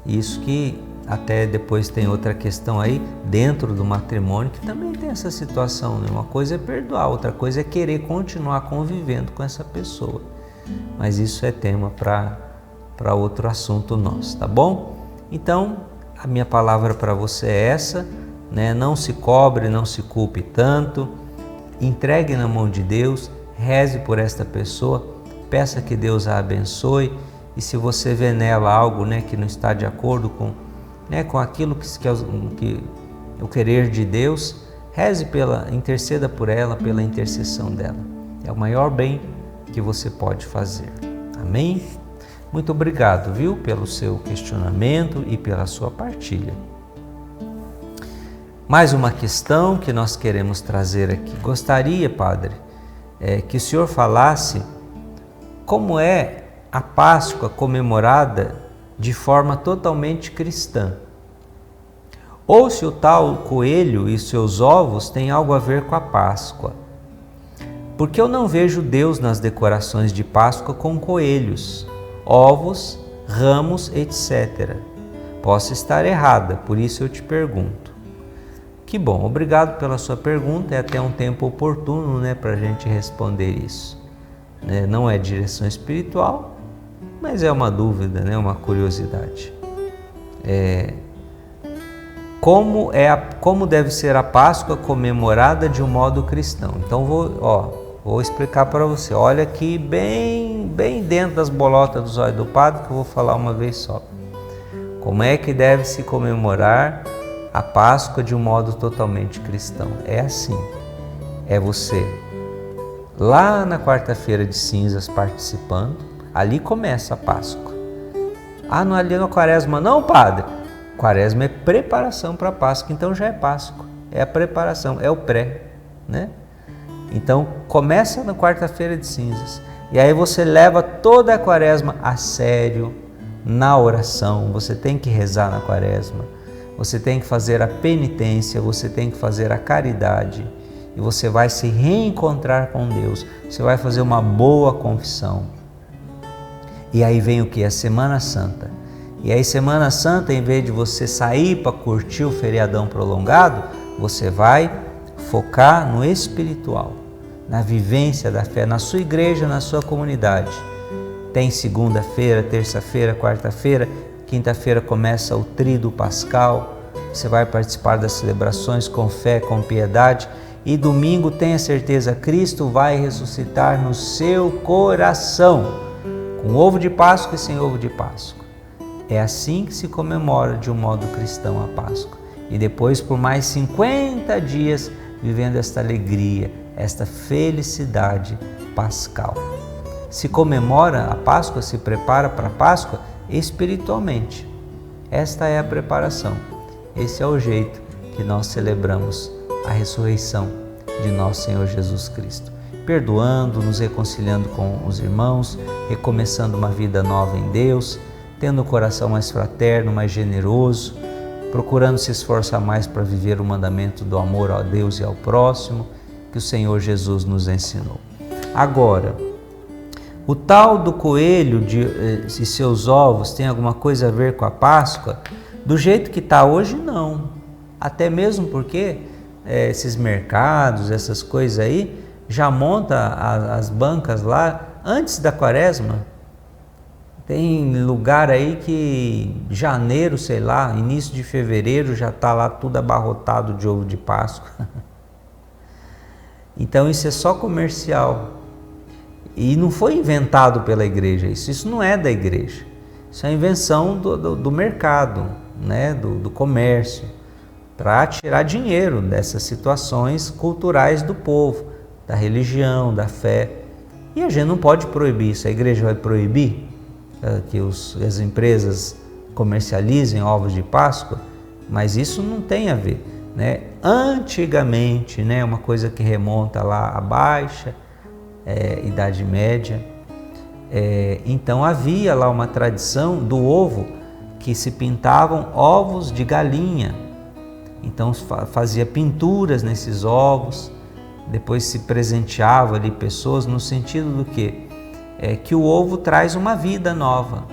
Isso que até depois tem outra questão aí dentro do matrimônio que também tem essa situação, Uma coisa é perdoar, outra coisa é querer continuar convivendo com essa pessoa. Mas isso é tema para outro assunto nosso, tá bom? Então, a minha palavra para você é essa, Não se cobre, não se culpe tanto, entregue na mão de Deus, reze por esta pessoa, peça que Deus a abençoe, e se você vê nela algo que não está de acordo com aquilo que é o querer de Deus, reze interceda por ela, pela intercessão dela. É o maior bem que você pode fazer. Amém? Muito obrigado, pelo seu questionamento e pela sua partilha. Mais uma questão que nós queremos trazer aqui. Gostaria, Padre, que o senhor falasse como é a Páscoa comemorada de forma totalmente cristã. Ou se o tal coelho e seus ovos têm algo a ver com a Páscoa. Porque eu não vejo Deus nas decorações de Páscoa com coelhos, ovos, ramos, etc. Posso estar errada, por isso eu te pergunto. Que bom, obrigado pela sua pergunta, é até um tempo oportuno para a gente responder isso. Não é direção espiritual, mas é uma dúvida, uma curiosidade. Como deve ser a Páscoa comemorada de um modo cristão? Então vou explicar para você. Olha aqui bem dentro das bolotas dos olhos do padre que eu vou falar uma vez só. Como é que deve se comemorar a Páscoa de um modo totalmente cristão? É assim, é você lá na quarta-feira de cinzas participando, ali começa a Páscoa. Não é ali na quaresma não, padre? Quaresma é preparação para a Páscoa, então já é Páscoa, é a preparação, é o pré, Então começa na quarta-feira de cinzas e aí você leva toda a quaresma a sério, na oração. Você tem que rezar na quaresma, você tem que fazer a penitência, você tem que fazer a caridade e você vai se reencontrar com Deus, você vai fazer uma boa confissão. E aí vem o que? A Semana Santa. E aí Semana Santa, em vez de você sair para curtir o feriadão prolongado, você vai focar no espiritual, na vivência da fé, na sua igreja, na sua comunidade. Tem segunda-feira, terça-feira, quarta-feira, quinta-feira começa o Tríduo Pascal. Você vai participar das celebrações com fé, com piedade. E domingo, tenha certeza, Cristo vai ressuscitar no seu coração, com ovo de Páscoa e sem ovo de Páscoa. É assim que se comemora de um modo cristão a Páscoa. E depois, por mais 50 dias, vivendo esta alegria, esta felicidade pascal. Se comemora a Páscoa, se prepara para a Páscoa espiritualmente. Esta é a preparação. Esse é o jeito que nós celebramos a ressurreição de nosso Senhor Jesus Cristo. Perdoando, nos reconciliando com os irmãos, recomeçando uma vida nova em Deus, tendo o coração mais fraterno, mais generoso, procurando se esforçar mais para viver o mandamento do amor a Deus e ao próximo, que o Senhor Jesus nos ensinou. Agora, o tal do coelho e seus ovos tem alguma coisa a ver com a Páscoa? Do jeito que está hoje, não. Até mesmo porque esses mercados, essas coisas aí, já monta as bancas lá antes da Quaresma. Tem lugar aí que janeiro, sei lá, início de fevereiro já está lá tudo abarrotado de ovo de Páscoa. Então isso é só comercial. E não foi inventado pela igreja, isso não é da igreja. Isso é invenção do mercado, né? do comércio, para tirar dinheiro dessas situações culturais do povo, da religião, da fé. E a gente não pode proibir isso. A igreja vai proibir que as empresas comercializem ovos de Páscoa, mas isso não tem a ver, né? Antigamente, né, uma coisa que remonta lá à baixa Idade Média, então havia lá uma tradição do ovo que se pintavam ovos de galinha. Então fazia pinturas nesses ovos, depois se presenteava ali pessoas no sentido do quê? Que o ovo traz uma vida nova.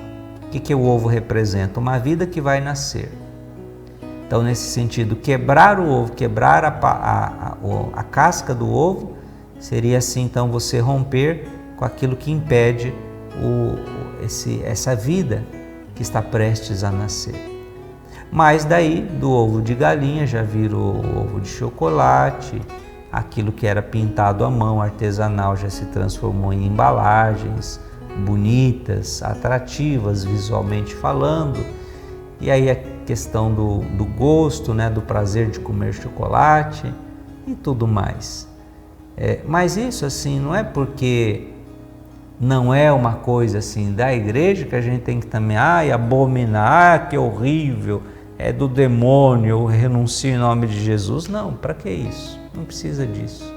O que o ovo representa? Uma vida que vai nascer. Então, nesse sentido, quebrar o ovo, quebrar a casca do ovo, seria assim, então, você romper com aquilo que impede essa vida que está prestes a nascer. Mas daí, do ovo de galinha, já virou ovo de chocolate. Aquilo que era pintado à mão, artesanal, já se transformou em embalagens bonitas, atrativas visualmente falando. E aí a questão do gosto, né, do prazer de comer chocolate e tudo mais. Mas isso assim não é porque não é uma coisa assim da igreja que a gente tem que também abominar, que horrível, é do demônio, eu renuncio em nome de Jesus. Não, para que isso? Não precisa disso,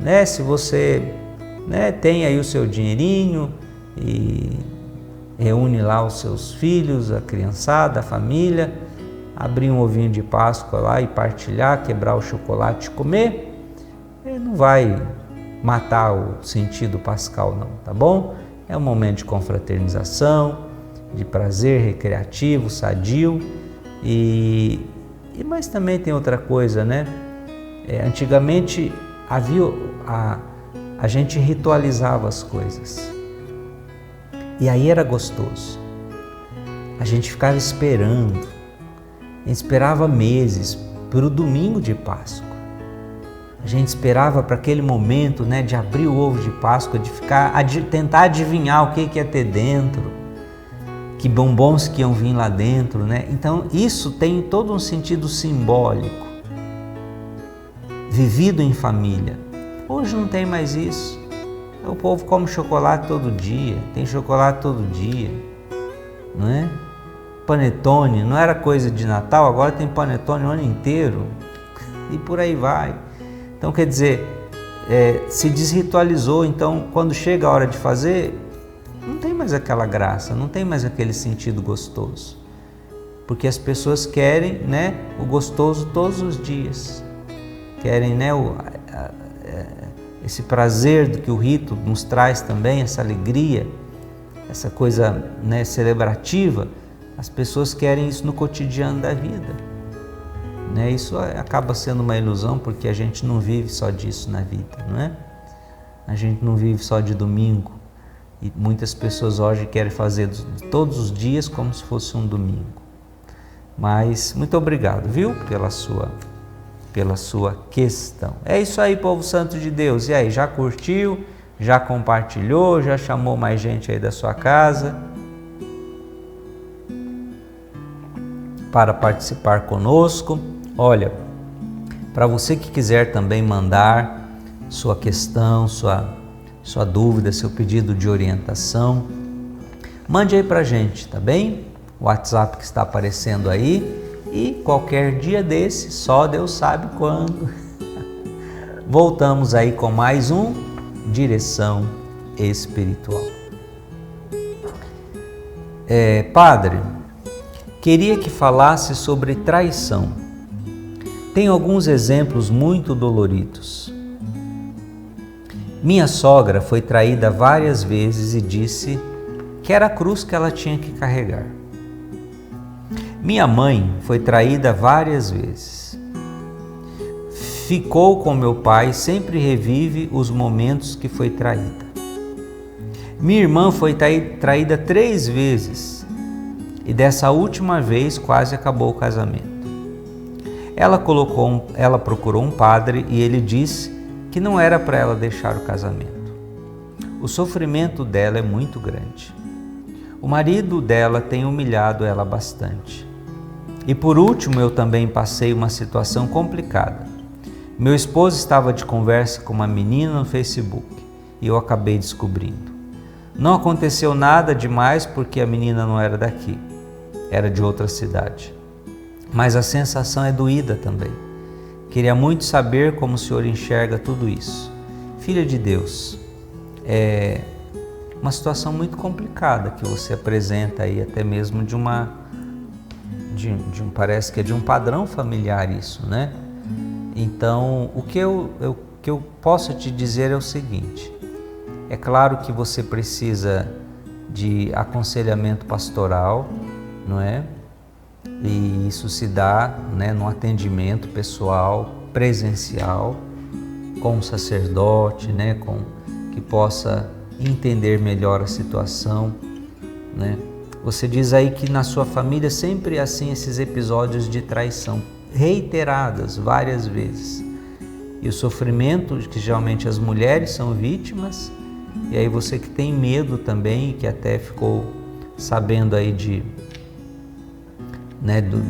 né? Se você, né, tem aí o seu dinheirinho e reúne lá os seus filhos, a criançada, a família, abrir um ovinho de Páscoa lá e partilhar, quebrar o chocolate e comer, não vai matar o sentido pascal não, tá bom? É um momento de confraternização, de prazer recreativo, sadio mas também tem outra coisa, né? Antigamente a gente ritualizava as coisas e aí era gostoso. A gente ficava esperando, a gente esperava meses para o domingo de Páscoa. A gente esperava para aquele momento, né, de abrir o ovo de Páscoa, de tentar adivinhar o que ia ter dentro, que bombons que iam vir lá dentro, né? Então isso tem todo um sentido simbólico, vivido em família. Hoje não tem mais isso. O povo come chocolate todo dia, tem chocolate todo dia, não é? Panetone, não era coisa de Natal, agora tem panetone o ano inteiro e por aí vai. Então quer dizer, se desritualizou, então quando chega a hora de fazer, não tem mais aquela graça, não tem mais aquele sentido gostoso. Porque as pessoas querem, né, o gostoso todos os dias. Querem, né, esse prazer do que o rito nos traz também, essa alegria, essa coisa, né, celebrativa. As pessoas querem isso no cotidiano da vida. né? Isso acaba sendo uma ilusão, porque a gente não vive só disso na vida, não é? A gente não vive só de domingo, e muitas pessoas hoje querem fazer todos os dias como se fosse um domingo. Mas muito obrigado, viu, pela sua questão. É isso aí, povo santo de Deus. E aí, já curtiu? Já compartilhou? Já chamou mais gente aí da sua casa para participar conosco? Olha, para você que quiser também mandar sua questão, sua dúvida, seu pedido de orientação, mande aí para a gente, tá bem? O WhatsApp que está aparecendo aí, e qualquer dia desse, só Deus sabe quando, voltamos aí com mais um Direção Espiritual. Padre, queria que falasse sobre traição. Tem alguns exemplos muito doloridos. Minha sogra foi traída várias vezes e disse que era a cruz que ela tinha que carregar. Minha mãe foi traída várias vezes. Ficou com meu pai, sempre revive os momentos que foi traída. Minha irmã foi traída 3 vezes e dessa última vez quase acabou o casamento. Ela procurou um padre e ele disse que não era para ela deixar o casamento. O sofrimento dela é muito grande. O marido dela tem humilhado ela bastante. E por último, eu também passei uma situação complicada. Meu esposo estava de conversa com uma menina no Facebook e eu acabei descobrindo. Não aconteceu nada demais porque a menina não era daqui, era de outra cidade. Mas a sensação é doída também. Queria muito saber como o senhor enxerga tudo isso. Filha de Deus, é uma situação muito complicada que você apresenta aí, até mesmo parece que é de um padrão familiar isso, né? Então, o que eu posso te dizer é o seguinte: é claro que você precisa de aconselhamento pastoral, não é? E isso se dá, né, no atendimento pessoal, presencial, com um sacerdote, né, que possa entender melhor a situação, né? Você diz aí que na sua família sempre assim esses episódios de traição, reiteradas várias vezes. E o sofrimento, que geralmente as mulheres são vítimas, e aí você que tem medo também, que até ficou sabendo aí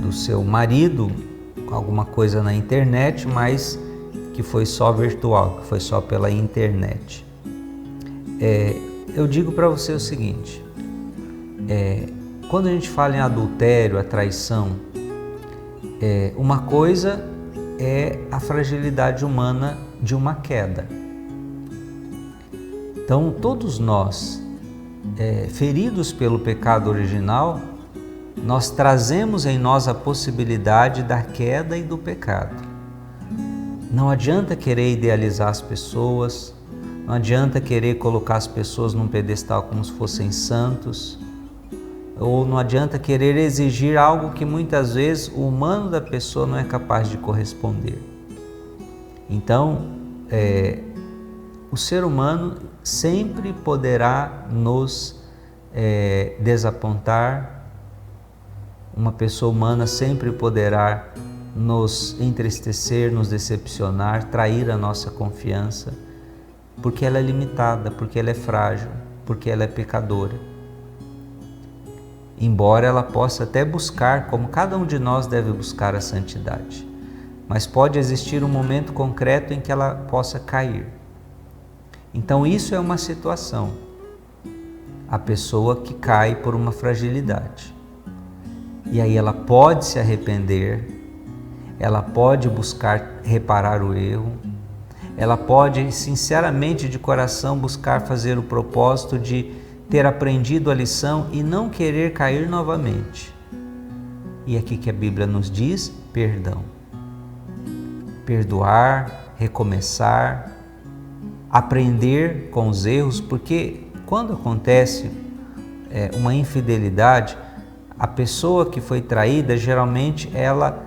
do seu marido, alguma coisa na internet, mas que foi só virtual, que foi só pela internet. Eu digo para você o seguinte, quando a gente fala em adultério, a traição, uma coisa é a fragilidade humana de uma queda. Então, todos nós, feridos pelo pecado original, nós trazemos em nós a possibilidade da queda e do pecado. Não adianta querer idealizar as pessoas, não adianta querer colocar as pessoas num pedestal como se fossem santos, ou não adianta querer exigir algo que muitas vezes o humano da pessoa não é capaz de corresponder. Então, o ser humano sempre poderá nos desapontar, uma pessoa humana sempre poderá nos entristecer, nos decepcionar, trair a nossa confiança, porque ela é limitada, porque ela é frágil, porque ela é pecadora. Embora ela possa até buscar, como cada um de nós deve buscar a santidade, mas pode existir um momento concreto em que ela possa cair. Então isso é uma situação, a pessoa que cai por uma fragilidade. E aí ela pode se arrepender, ela pode buscar reparar o erro, ela pode sinceramente de coração buscar fazer o propósito de ter aprendido a lição e não querer cair novamente. E aqui que a Bíblia nos diz, perdão. Perdoar, recomeçar, aprender com os erros, porque quando acontece uma infidelidade, a pessoa que foi traída, geralmente ela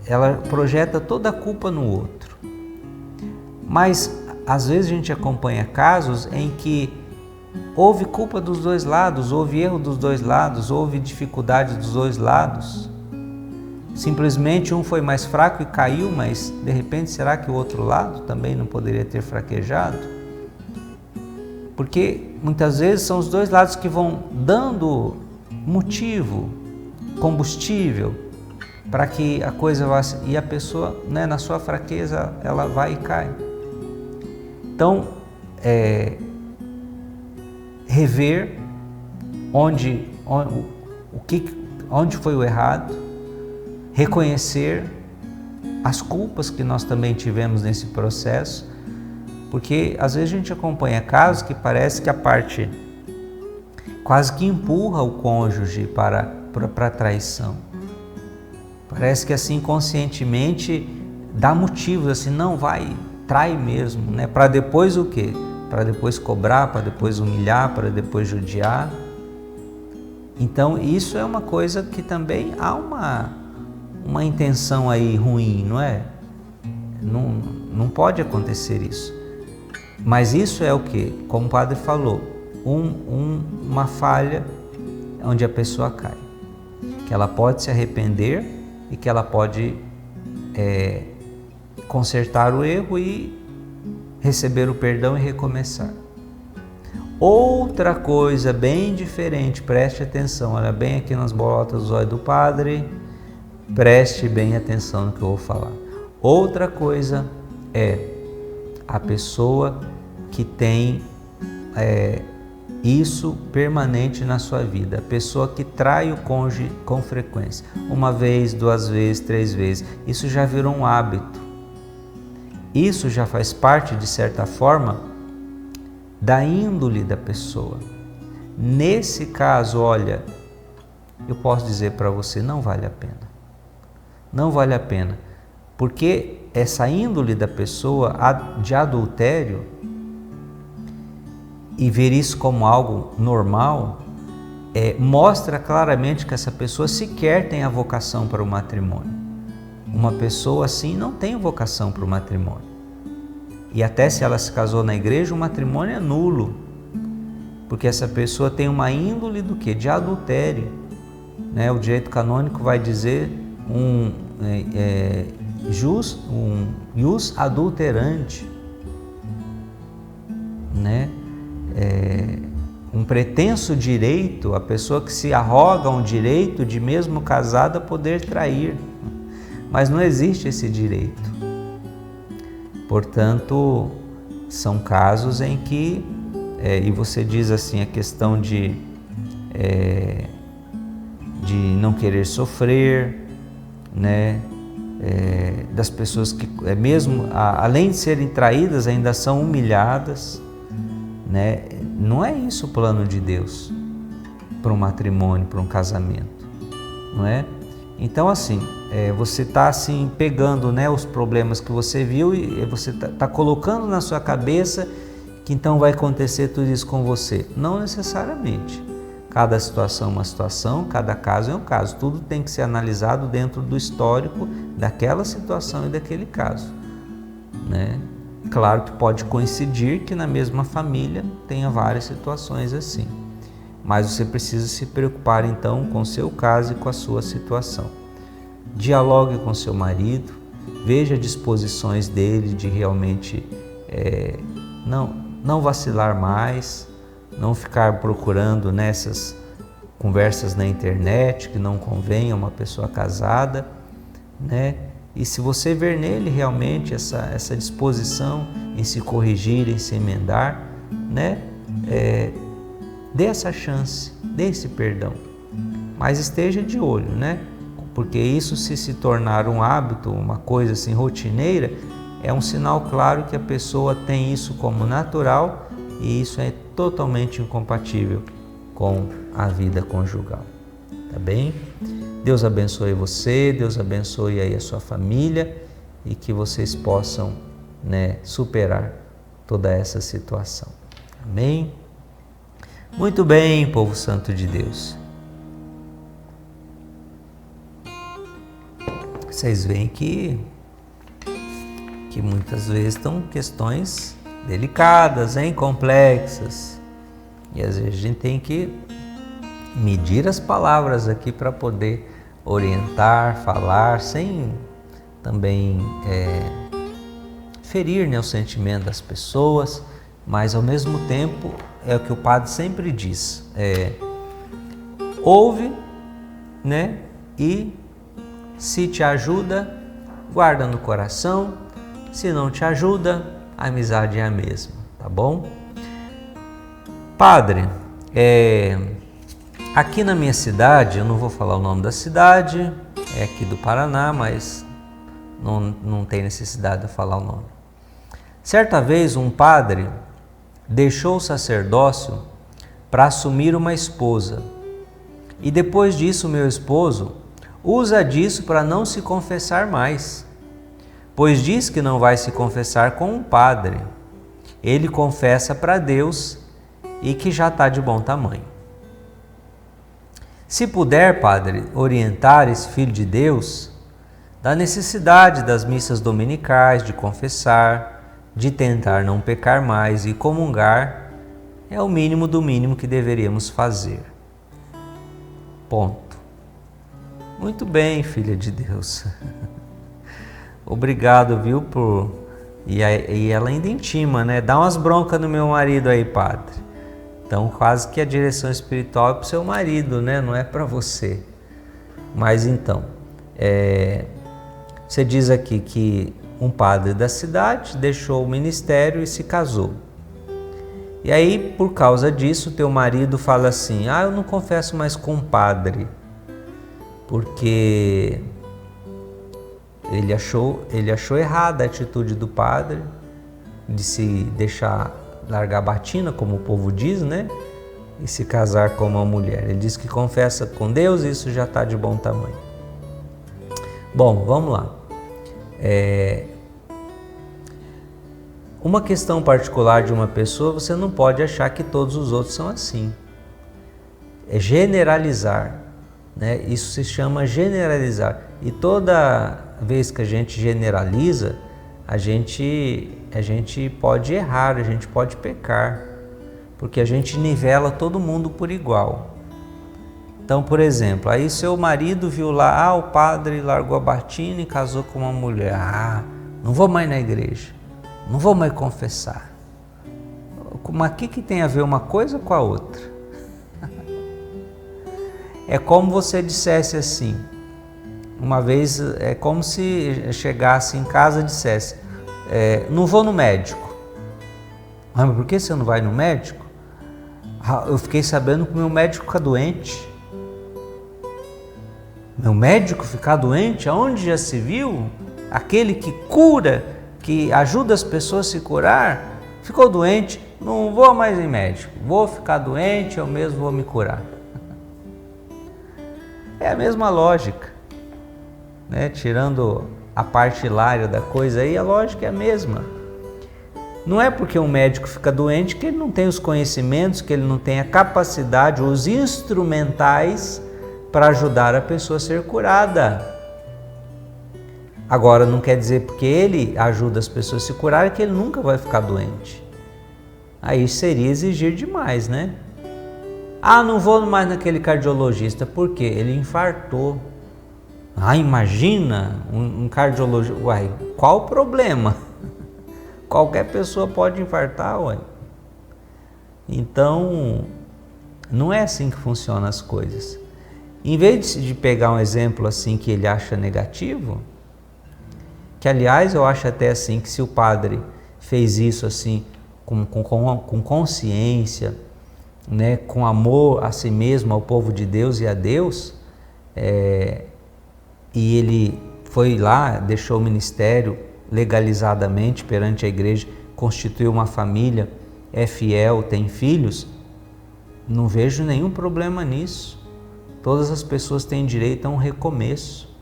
ela projeta toda a culpa no outro. Mas às vezes a gente acompanha casos em que houve culpa dos dois lados, houve erro dos dois lados, houve dificuldade dos dois lados. Simplesmente um foi mais fraco e caiu, mas de repente será que o outro lado também não poderia ter fraquejado? Porque muitas vezes são os dois lados que vão dando motivo, combustível, para que a coisa vá, e a pessoa, né, na sua fraqueza, ela vai e cai. Então, rever onde foi o errado, reconhecer as culpas que nós também tivemos nesse processo, porque às vezes a gente acompanha casos que parece que a parte quase que empurra o cônjuge para a traição. Parece que assim conscientemente dá motivos, assim, não vai, trai mesmo, né? Para depois o quê? Para depois cobrar, para depois humilhar, para depois judiar. Então isso é uma coisa que também há uma intenção aí ruim, não é? Não pode acontecer isso. Mas isso é o quê? Como o padre falou, uma falha onde a pessoa cai. Que ela pode se arrepender e que ela pode consertar o erro e receber o perdão e recomeçar. Outra coisa bem diferente, preste atenção, olha bem aqui nas bolotas dos olhos do padre, preste bem atenção no que eu vou falar. Outra coisa é a pessoa que tem isso permanente na sua vida, a pessoa que trai o cônjuge com frequência, 1 vez, 2 vezes, 3 vezes, isso já virou um hábito. Isso já faz parte, de certa forma, da índole da pessoa. Nesse caso, olha, eu posso dizer para você, não vale a pena. Não vale a pena, porque essa índole da pessoa de adultério e ver isso como algo normal, mostra claramente que essa pessoa sequer tem a vocação para o matrimônio. Uma pessoa assim não tem vocação para o matrimônio. E até se ela se casou na igreja, o matrimônio é nulo. Porque essa pessoa tem uma índole do quê? De adultério. Né? O direito canônico vai dizer jus adulterante. Né? Um pretenso direito, a pessoa que se arroga um direito de mesmo casada poder trair. Mas não existe esse direito. Portanto, são casos em que, e você diz assim, a questão de não querer sofrer, né? Das pessoas que, mesmo além de serem traídas, ainda são humilhadas, né? Não é isso o plano de Deus para um matrimônio, para um casamento, não é? Então, assim, você está assim, pegando, né, os problemas que você viu e você está colocando na sua cabeça que então vai acontecer tudo isso com você. Não necessariamente. Cada situação é uma situação, cada caso é um caso. Tudo tem que ser analisado dentro do histórico daquela situação e daquele caso, né? Claro que pode coincidir que na mesma família tenha várias situações assim. Mas você precisa se preocupar então com o seu caso e com a sua situação. Dialogue com seu marido, veja disposições dele de realmente não vacilar mais, não ficar procurando nessas conversas na internet que não convém a uma pessoa casada, né? E se você ver nele realmente essa disposição em se corrigir, em se emendar, né? Dê essa chance, dê esse perdão, mas esteja de olho, né? Porque isso, se tornar um hábito, uma coisa assim rotineira, é um sinal claro que a pessoa tem isso como natural e isso é totalmente incompatível com a vida conjugal, tá bem? Deus abençoe você, Deus abençoe aí a sua família e que vocês possam, né, superar toda essa situação, amém? Muito bem, povo santo de Deus. vocês veem que muitas vezes estão questões delicadas, hein, complexas. E às vezes a gente tem que medir as palavras aqui para poder orientar, falar, sem também ferir, né, o sentimento das pessoas, mas ao mesmo tempo é o que o padre sempre diz, ouve, né, e se te ajuda, guarda no coração, se não te ajuda, a amizade é a mesma, tá bom? Padre, aqui na minha cidade, eu não vou falar o nome da cidade, é aqui do Paraná, mas não tem necessidade de eu falar o nome. Certa vez um padre deixou o sacerdócio para assumir uma esposa e depois disso meu esposo usa disso para não se confessar mais, pois diz que não vai se confessar com um padre. Ele confessa para Deus e que já está de bom tamanho. Se puder, padre, orientar esse filho de Deus da necessidade das missas dominicais, de confessar, de tentar não pecar mais e comungar, é o mínimo do mínimo que deveríamos fazer. Ponto. Muito bem, filha de Deus. Obrigado, viu, por... E ela ainda intima, né? Dá umas broncas no meu marido aí, padre. Então, quase que a direção espiritual é para o seu marido, né? Não é para você. Mas então, você diz aqui que um padre da cidade deixou o ministério e se casou. E aí, por causa disso, teu marido fala assim, eu não confesso mais com um padre, porque ele achou errada a atitude do padre de se deixar largar a batina, como o povo diz, né? E se casar com uma mulher. Ele diz que confessa com Deus e isso já está de bom tamanho. Bom, vamos lá. Uma questão particular de uma pessoa, você não pode achar que todos os outros são assim. É generalizar, né? Isso se chama generalizar. E toda vez que a gente generaliza, a gente pode errar, a gente pode pecar, porque a gente nivela todo mundo por igual. Então, por exemplo, aí seu marido viu lá, o padre largou a batina e casou com uma mulher. Não vou mais na igreja, não vou mais confessar. Mas o que tem a ver uma coisa com a outra? É como você dissesse assim, uma vez, é como se chegasse em casa e dissesse, não vou no médico. Mas por que você não vai no médico? Eu fiquei sabendo que o meu médico fica doente. Meu médico ficar doente? Aonde já se viu? Aquele que cura, que ajuda as pessoas a se curar, ficou doente, não vou mais em médico. Vou ficar doente, eu mesmo vou me curar. É a mesma lógica, né? Tirando a parte hilária da coisa aí, a lógica é a mesma. Não é porque um médico fica doente que ele não tem os conhecimentos, que ele não tem a capacidade, os instrumentais para ajudar a pessoa a ser curada. Agora, não quer dizer porque ele ajuda as pessoas a se curarem que ele nunca vai ficar doente. Aí seria exigir demais, né? Não vou mais naquele cardiologista. Por quê? Ele infartou. Imagina um cardiologista. Uai, qual o problema? Qualquer pessoa pode infartar, uai. Então, não é assim que funcionam as coisas. Em vez de pegar um exemplo assim que ele acha negativo, que aliás eu acho até assim que se o padre fez isso assim com consciência, né, com amor a si mesmo, ao povo de Deus e a Deus, e ele foi lá, deixou o ministério legalizadamente perante a igreja, constituiu uma família, é fiel, tem filhos, não vejo nenhum problema nisso. Todas as pessoas têm direito a um recomeço,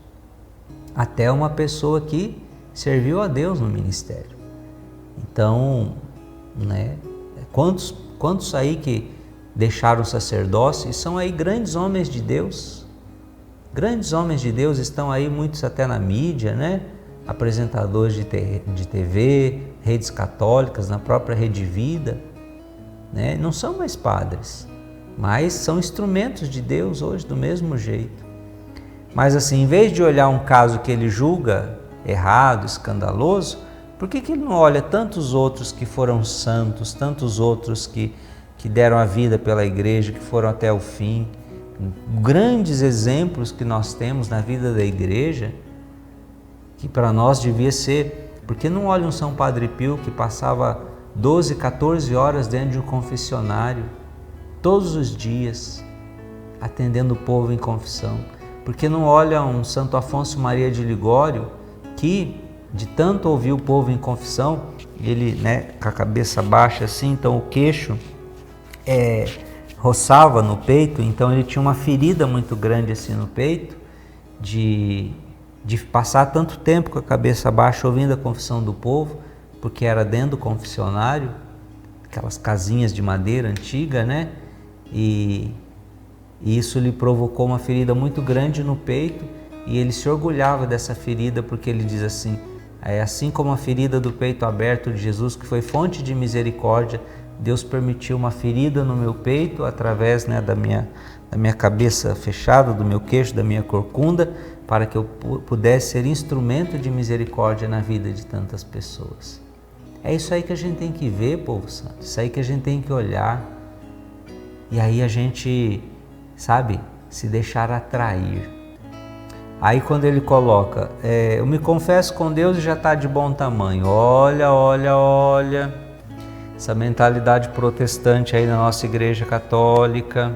até uma pessoa que serviu a Deus no ministério. Então, né, quantos aí que deixaram o sacerdócio e são aí grandes homens de Deus, Grandes homens de Deus estão aí, muitos até na mídia, né? Apresentadores de TV, redes católicas, na própria Rede Vida, né? Não são mais padres, mas são instrumentos de Deus hoje do mesmo jeito. Mas assim, em vez de olhar um caso que ele julga errado, escandaloso, por que ele não olha tantos outros que foram santos, tantos outros que deram a vida pela igreja, que foram até o fim? Grandes exemplos que nós temos na vida da igreja, que para nós devia ser, porque não olha um São Padre Pio que passava 12, 14 horas dentro de um confessionário, todos os dias, atendendo o povo em confissão? Porque não olha um Santo Afonso Maria de Ligório, que de tanto ouvir o povo em confissão, ele, né, com a cabeça baixa assim, então o queixo roçava no peito, então ele tinha uma ferida muito grande assim no peito, de passar tanto tempo com a cabeça baixa ouvindo a confissão do povo, porque era dentro do confessionário, aquelas casinhas de madeira antiga, né? E isso lhe provocou uma ferida muito grande no peito, e ele se orgulhava dessa ferida, porque ele diz assim: assim como a ferida do peito aberto de Jesus, que foi fonte de misericórdia, Deus permitiu uma ferida no meu peito, através, né, da minha cabeça fechada, do meu queixo, da minha corcunda, para que eu pudesse ser instrumento de misericórdia na vida de tantas pessoas. É isso aí que a gente tem que ver, povo santo, isso aí que a gente tem que olhar, e aí a gente, sabe, se deixar atrair. Aí quando ele coloca, eu me confesso com Deus e já está de bom tamanho, olha, essa mentalidade protestante aí na nossa igreja católica.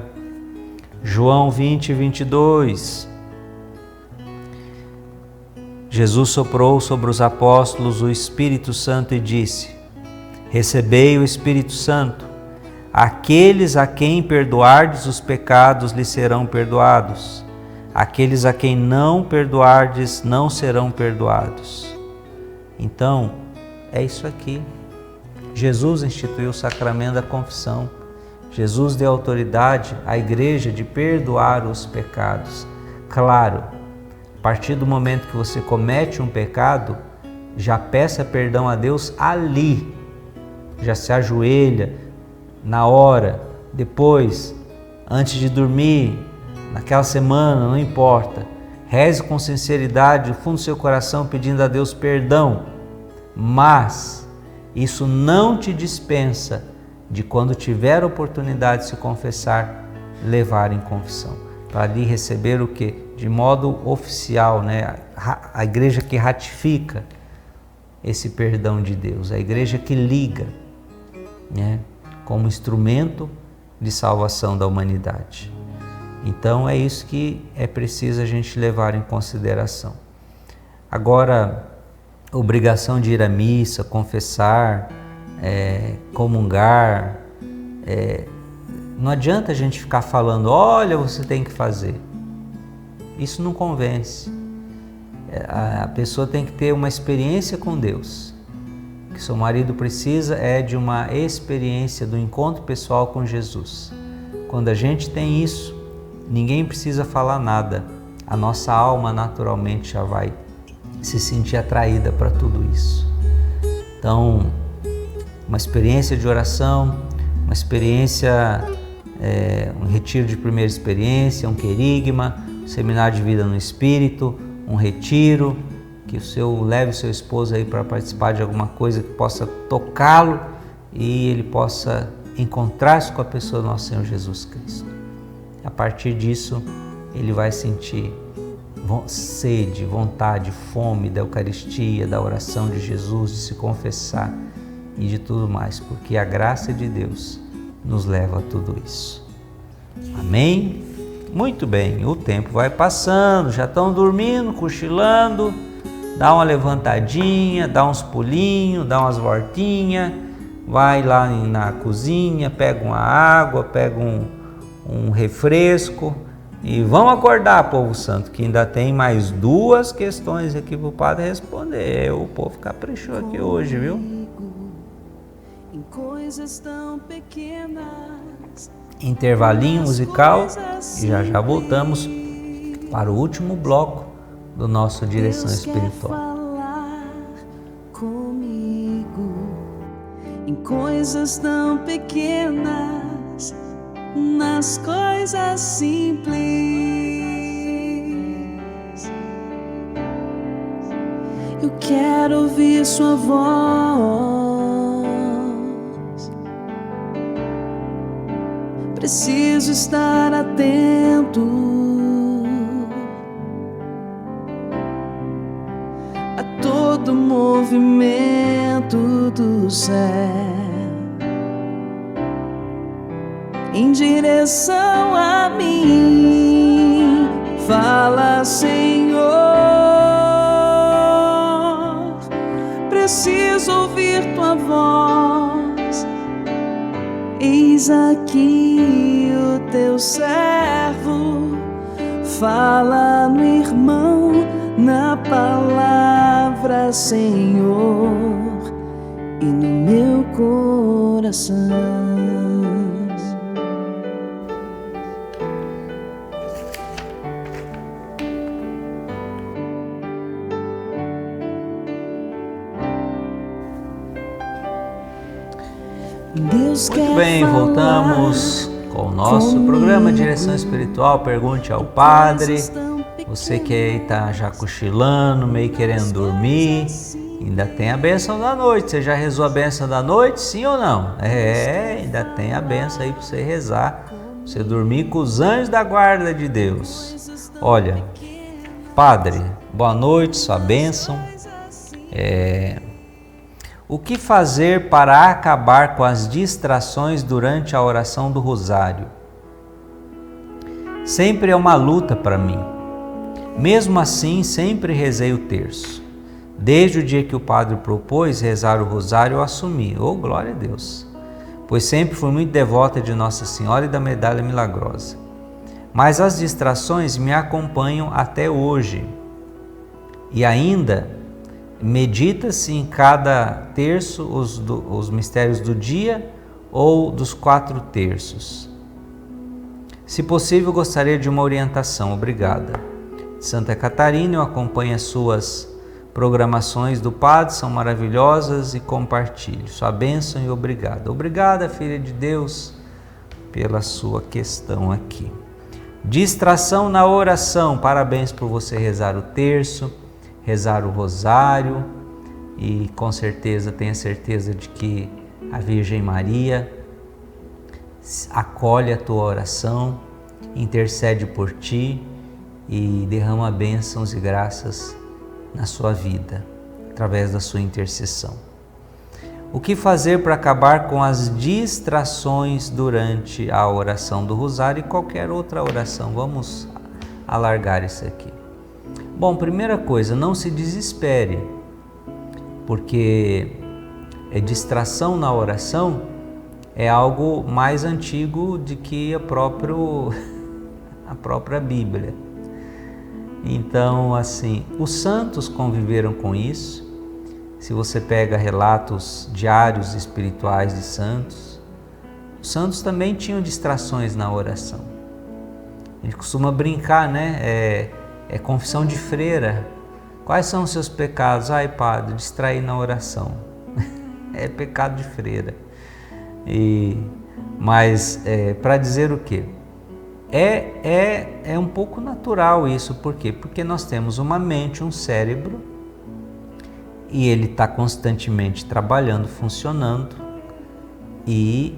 João 20, 22. Jesus soprou sobre os apóstolos o Espírito Santo e disse: recebei o Espírito Santo. Aqueles a quem perdoardes os pecados lhes serão perdoados. Aqueles a quem não perdoardes não serão perdoados. Então, é isso aqui. Jesus instituiu o sacramento da confissão. Jesus deu autoridade à igreja de perdoar os pecados. Claro, a partir do momento que você comete um pecado, já peça perdão a Deus ali. Já se ajoelha na hora, depois, antes de dormir, naquela semana, não importa. Reze com sinceridade, no fundo do seu coração, pedindo a Deus perdão. Mas isso não te dispensa de, quando tiver oportunidade de se confessar, levar em confissão, para ali receber o quê? De modo oficial, né? A igreja que ratifica esse perdão de Deus, a igreja que liga, né, como instrumento de salvação da humanidade. Então é isso que é preciso a gente levar em consideração. Agora, obrigação de ir à missa, confessar, comungar, não adianta a gente ficar falando, olha, você tem que fazer. Isso não convence. A pessoa tem que ter uma experiência com Deus. O que seu marido precisa é de uma experiência do encontro pessoal com Jesus. Quando a gente tem isso, ninguém precisa falar nada. A nossa alma naturalmente já vai se sentir atraída para tudo isso. Então, uma experiência de oração, uma experiência, um retiro de primeira experiência, um querigma, um seminário de vida no Espírito, um retiro, que leve o seu esposo aí para participar de alguma coisa que possa tocá-lo e ele possa encontrar-se com a pessoa do nosso Senhor Jesus Cristo. A partir disso, ele vai sentir sede, vontade, fome da Eucaristia, da oração de Jesus, de se confessar e de tudo mais, porque a graça de Deus nos leva a tudo isso. Amém? Muito bem, o tempo vai passando, já estão dormindo, cochilando, dá uma levantadinha, dá uns pulinhos, dá umas voltinhas, vai lá na cozinha, pega uma água, pega um refresco e vamos acordar, povo santo, que ainda tem mais 2 questões aqui para o padre responder. O povo caprichou aqui hoje, viu? Em coisas tão pequenas, intervalinho musical e já voltamos para o último bloco do nosso Direção Deus quer Espiritual. falar comigo em coisas tão pequenas, nas coisas simples. Eu quero ouvir sua voz. Preciso estar atento a todo movimento do céu em direção a mim. Fala, Senhor, preciso ouvir tua voz. Eis aqui o teu servo, fala no irmão, na palavra, Senhor, e no meu coração. Deus Muito quer bem, falar voltamos com o nosso comigo. programa Direção Espiritual. Pergunte ao Padre. Coisas tão Você que aí está já cochilando, meio querendo dormir, ainda tem a bênção da noite. Você já rezou a bênção da noite, sim ou não? Ainda tem a bênção aí para você rezar, pra você dormir com os anjos da guarda de Deus. Olha, Padre, boa noite, sua bênção. O que fazer para acabar com as distrações durante a oração do Rosário? Sempre é uma luta para mim. Mesmo assim, sempre rezei o terço. Desde o dia que o padre propôs rezar o Rosário, eu assumi. Oh, glória a Deus! Pois sempre fui muito devota de Nossa Senhora e da Medalha Milagrosa. Mas as distrações me acompanham até hoje. E ainda medita-se em cada terço os mistérios do dia ou dos 4 terços. Se possível, gostaria de uma orientação. Obrigada. Santa Catarina, eu acompanho as suas programações do Padre, são maravilhosas e compartilho. Sua bênção e obrigada. Obrigada, filha de Deus, pela sua questão aqui. Distração na oração. Parabéns por você rezar o terço, rezar o rosário, e com certeza, tenha certeza de que a Virgem Maria acolhe a tua oração, intercede por ti e derrama bênçãos e graças na sua vida, através da sua intercessão. O que fazer para acabar com as distrações durante a oração do rosário e qualquer outra oração? Vamos alargar isso aqui. Bom, primeira coisa, não se desespere, porque distração na oração é algo mais antigo do que a própria Bíblia. Então, assim, os santos conviveram com isso. Se você pega relatos diários espirituais de santos, os santos também tinham distrações na oração. A gente costuma brincar, né? É confissão de freira. Quais são os seus pecados? Ai, padre, distrair na oração. É pecado de freira. Mas para dizer o quê? É um pouco natural isso. Por quê? Porque nós temos uma mente, um cérebro, e ele está constantemente trabalhando, funcionando, e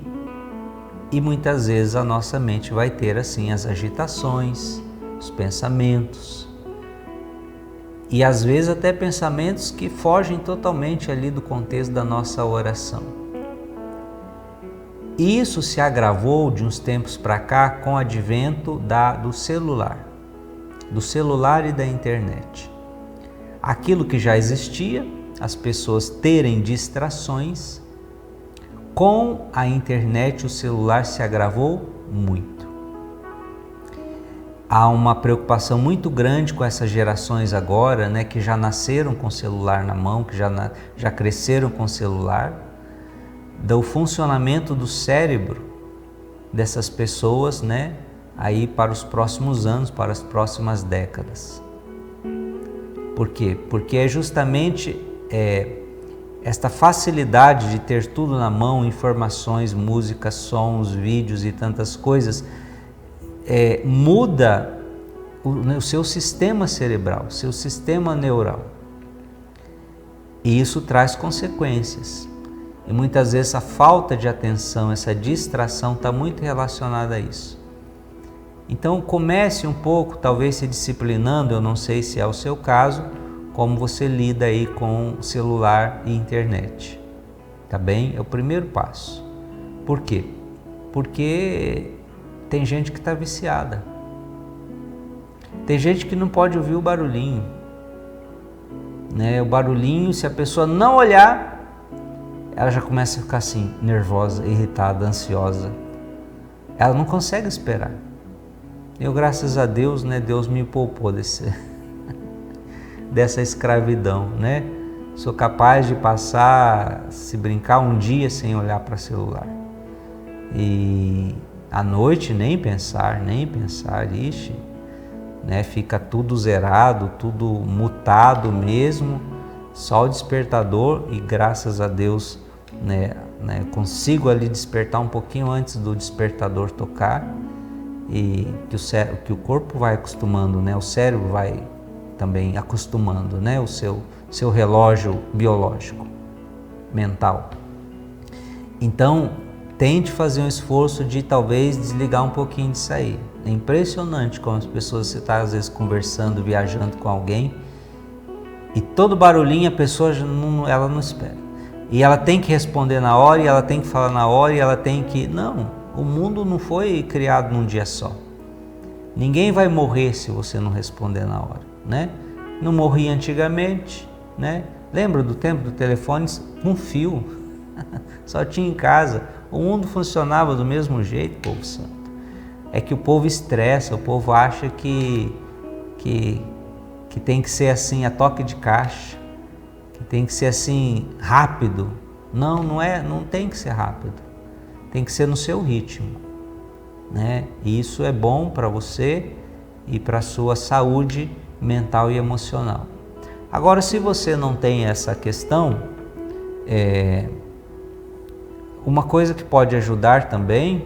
muitas vezes a nossa mente vai ter assim as agitações, os pensamentos, e às vezes até pensamentos que fogem totalmente ali do contexto da nossa oração. Isso se agravou de uns tempos para cá com o advento do celular e da internet. Aquilo que já existia, as pessoas terem distrações, com a internet, o celular se agravou muito. Há uma preocupação muito grande com essas gerações agora, né, que já nasceram com o celular na mão, que já cresceram com o celular, do funcionamento do cérebro dessas pessoas, né, aí para os próximos anos, para as próximas décadas. Por quê? Porque é justamente esta facilidade de ter tudo na mão, informações, músicas, sons, vídeos e tantas coisas, muda o seu sistema cerebral, o seu sistema neural. E isso traz consequências. E muitas vezes a falta de atenção, essa distração está muito relacionada a isso. Então comece um pouco, talvez se disciplinando, eu não sei se é o seu caso, como você lida aí com celular e internet. Tá bem? É o primeiro passo. Por quê? Porque tem gente que está viciada. Tem gente que não pode ouvir o barulhinho. Né? O barulhinho, se a pessoa não olhar, ela já começa a ficar assim, nervosa, irritada, ansiosa. Ela não consegue esperar. Eu, graças a Deus, né, Deus me poupou dessa escravidão, né? Sou capaz de passar, se brincar, um dia sem olhar para o celular. E à noite nem pensar, ixi, né? Fica tudo zerado, tudo mutado mesmo, só o despertador, e graças a Deus, né, consigo ali despertar um pouquinho antes do despertador tocar, e que o corpo vai acostumando, né? O cérebro vai também acostumando, né? O seu relógio biológico, mental. Então, tente fazer um esforço de talvez desligar um pouquinho disso aí. É impressionante como as pessoas, você está às vezes conversando, viajando com alguém, e todo barulhinho a pessoa ela não espera. E ela tem que responder na hora, e ela tem que falar na hora, e ela tem que... Não, o mundo não foi criado num dia só. Ninguém vai morrer se você não responder na hora, né? Não morria antigamente, né? Lembra do tempo do telefone com fio? Só tinha em casa. O mundo funcionava do mesmo jeito, povo santo. É que o povo estressa, o povo acha que tem que ser assim, a toque de caixa, que tem que ser assim, rápido. Não, não tem que ser rápido. Tem que ser no seu ritmo, né? E isso é bom para você e para a sua saúde mental e emocional. Agora, se você não tem essa questão, uma coisa que pode ajudar também,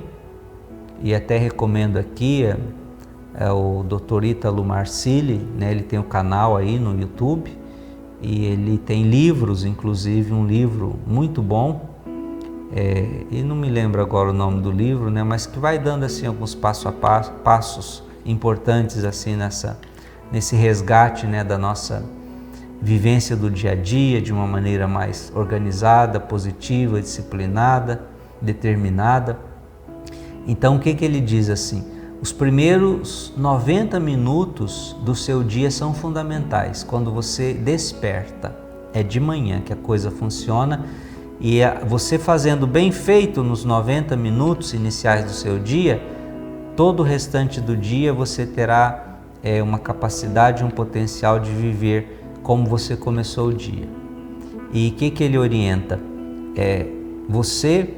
e até recomendo aqui, é o Dr. Ítalo Marcilli, né? Ele tem um canal aí no YouTube, e ele tem livros, inclusive um livro muito bom, e não me lembro agora o nome do livro, né? Mas que vai dando assim alguns passos importantes assim nesse resgate, né, da nossa vivência do dia a dia de uma maneira mais organizada, positiva, disciplinada, determinada. Então o que ele diz assim? Os primeiros 90 minutos do seu dia são fundamentais. Quando você desperta, é de manhã que a coisa funciona, e você fazendo bem feito nos 90 minutos iniciais do seu dia, todo o restante do dia você terá uma capacidade, um potencial de viver como você começou o dia. E o que ele orienta? Você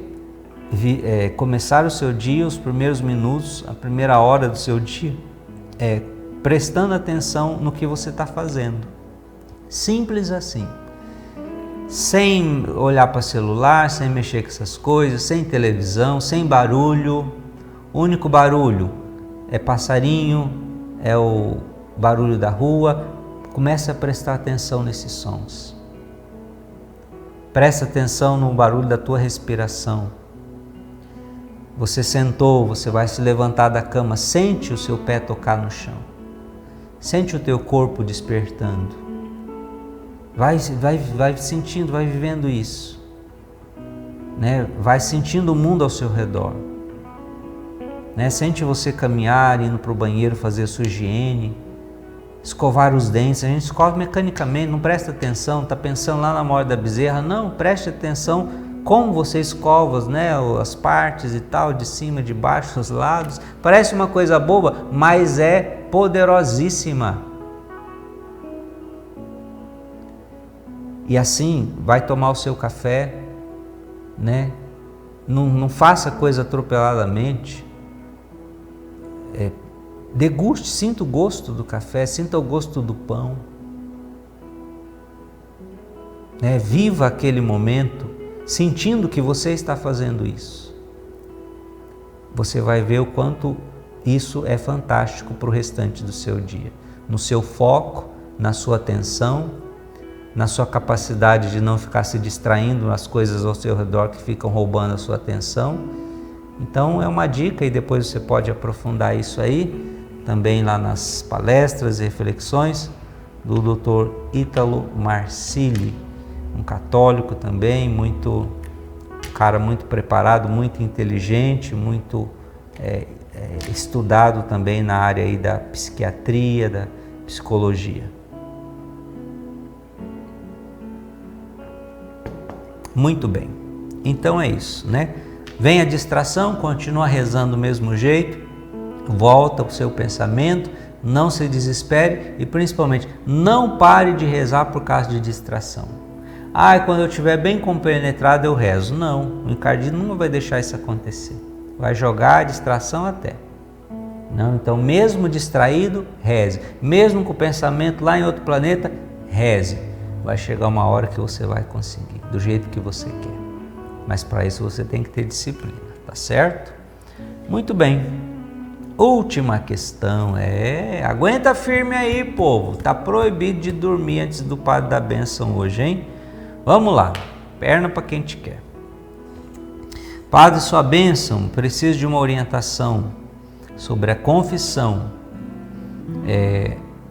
começar o seu dia, os primeiros minutos, a primeira hora do seu dia, prestando atenção no que você está fazendo. Simples assim. Sem olhar para o celular, sem mexer com essas coisas, sem televisão, sem barulho. O único barulho é passarinho, é o barulho da rua. Comece a prestar atenção nesses sons. Presta atenção no barulho da tua respiração. Você sentou, você vai se levantar da cama, sente o seu pé tocar no chão. Sente o teu corpo despertando. Vai sentindo, vai vivendo isso, né? Vai sentindo o mundo ao seu redor, né? Sente você caminhar, indo para o banheiro fazer a sua higiene, escovar os dentes. A gente escova mecanicamente, não presta atenção, está pensando lá na morte da bezerra. Não, preste atenção como você escova, né? As partes e tal, de cima, de baixo, os lados. Parece uma coisa boba, mas é poderosíssima. E assim, vai tomar o seu café, né? Não faça coisa atropeladamente. deguste, sinta o gosto do café, sinta o gosto do pão. Viva aquele momento sentindo que você está fazendo isso. Você vai ver o quanto isso é fantástico para o restante do seu dia. No seu foco, na sua atenção, na sua capacidade de não ficar se distraindo nas coisas ao seu redor que ficam roubando a sua atenção. Então é uma dica e depois você pode aprofundar isso aí, também lá nas palestras e reflexões do Dr. Ítalo Marcilli, um católico também, um cara muito preparado, muito inteligente, muito estudado também na área aí da psiquiatria, da psicologia. Muito bem, então é isso, né? Vem a distração, continua rezando do mesmo jeito, volta para o seu pensamento, não se desespere e principalmente não pare de rezar por causa de distração. Quando eu estiver bem compenetrado eu rezo. Não, o encardino não vai deixar isso acontecer, vai jogar a distração até. Não, então mesmo distraído, reze, mesmo com o pensamento lá em outro planeta, reze. Vai chegar uma hora que você vai conseguir, do jeito que você quer. Mas para isso você tem que ter disciplina, tá certo? Muito bem. Última questão aguenta firme aí, povo. Tá proibido de dormir antes do padre dar bênção hoje, hein? Vamos lá, perna para quem te quer. Padre, sua bênção, preciso de uma orientação sobre a confissão.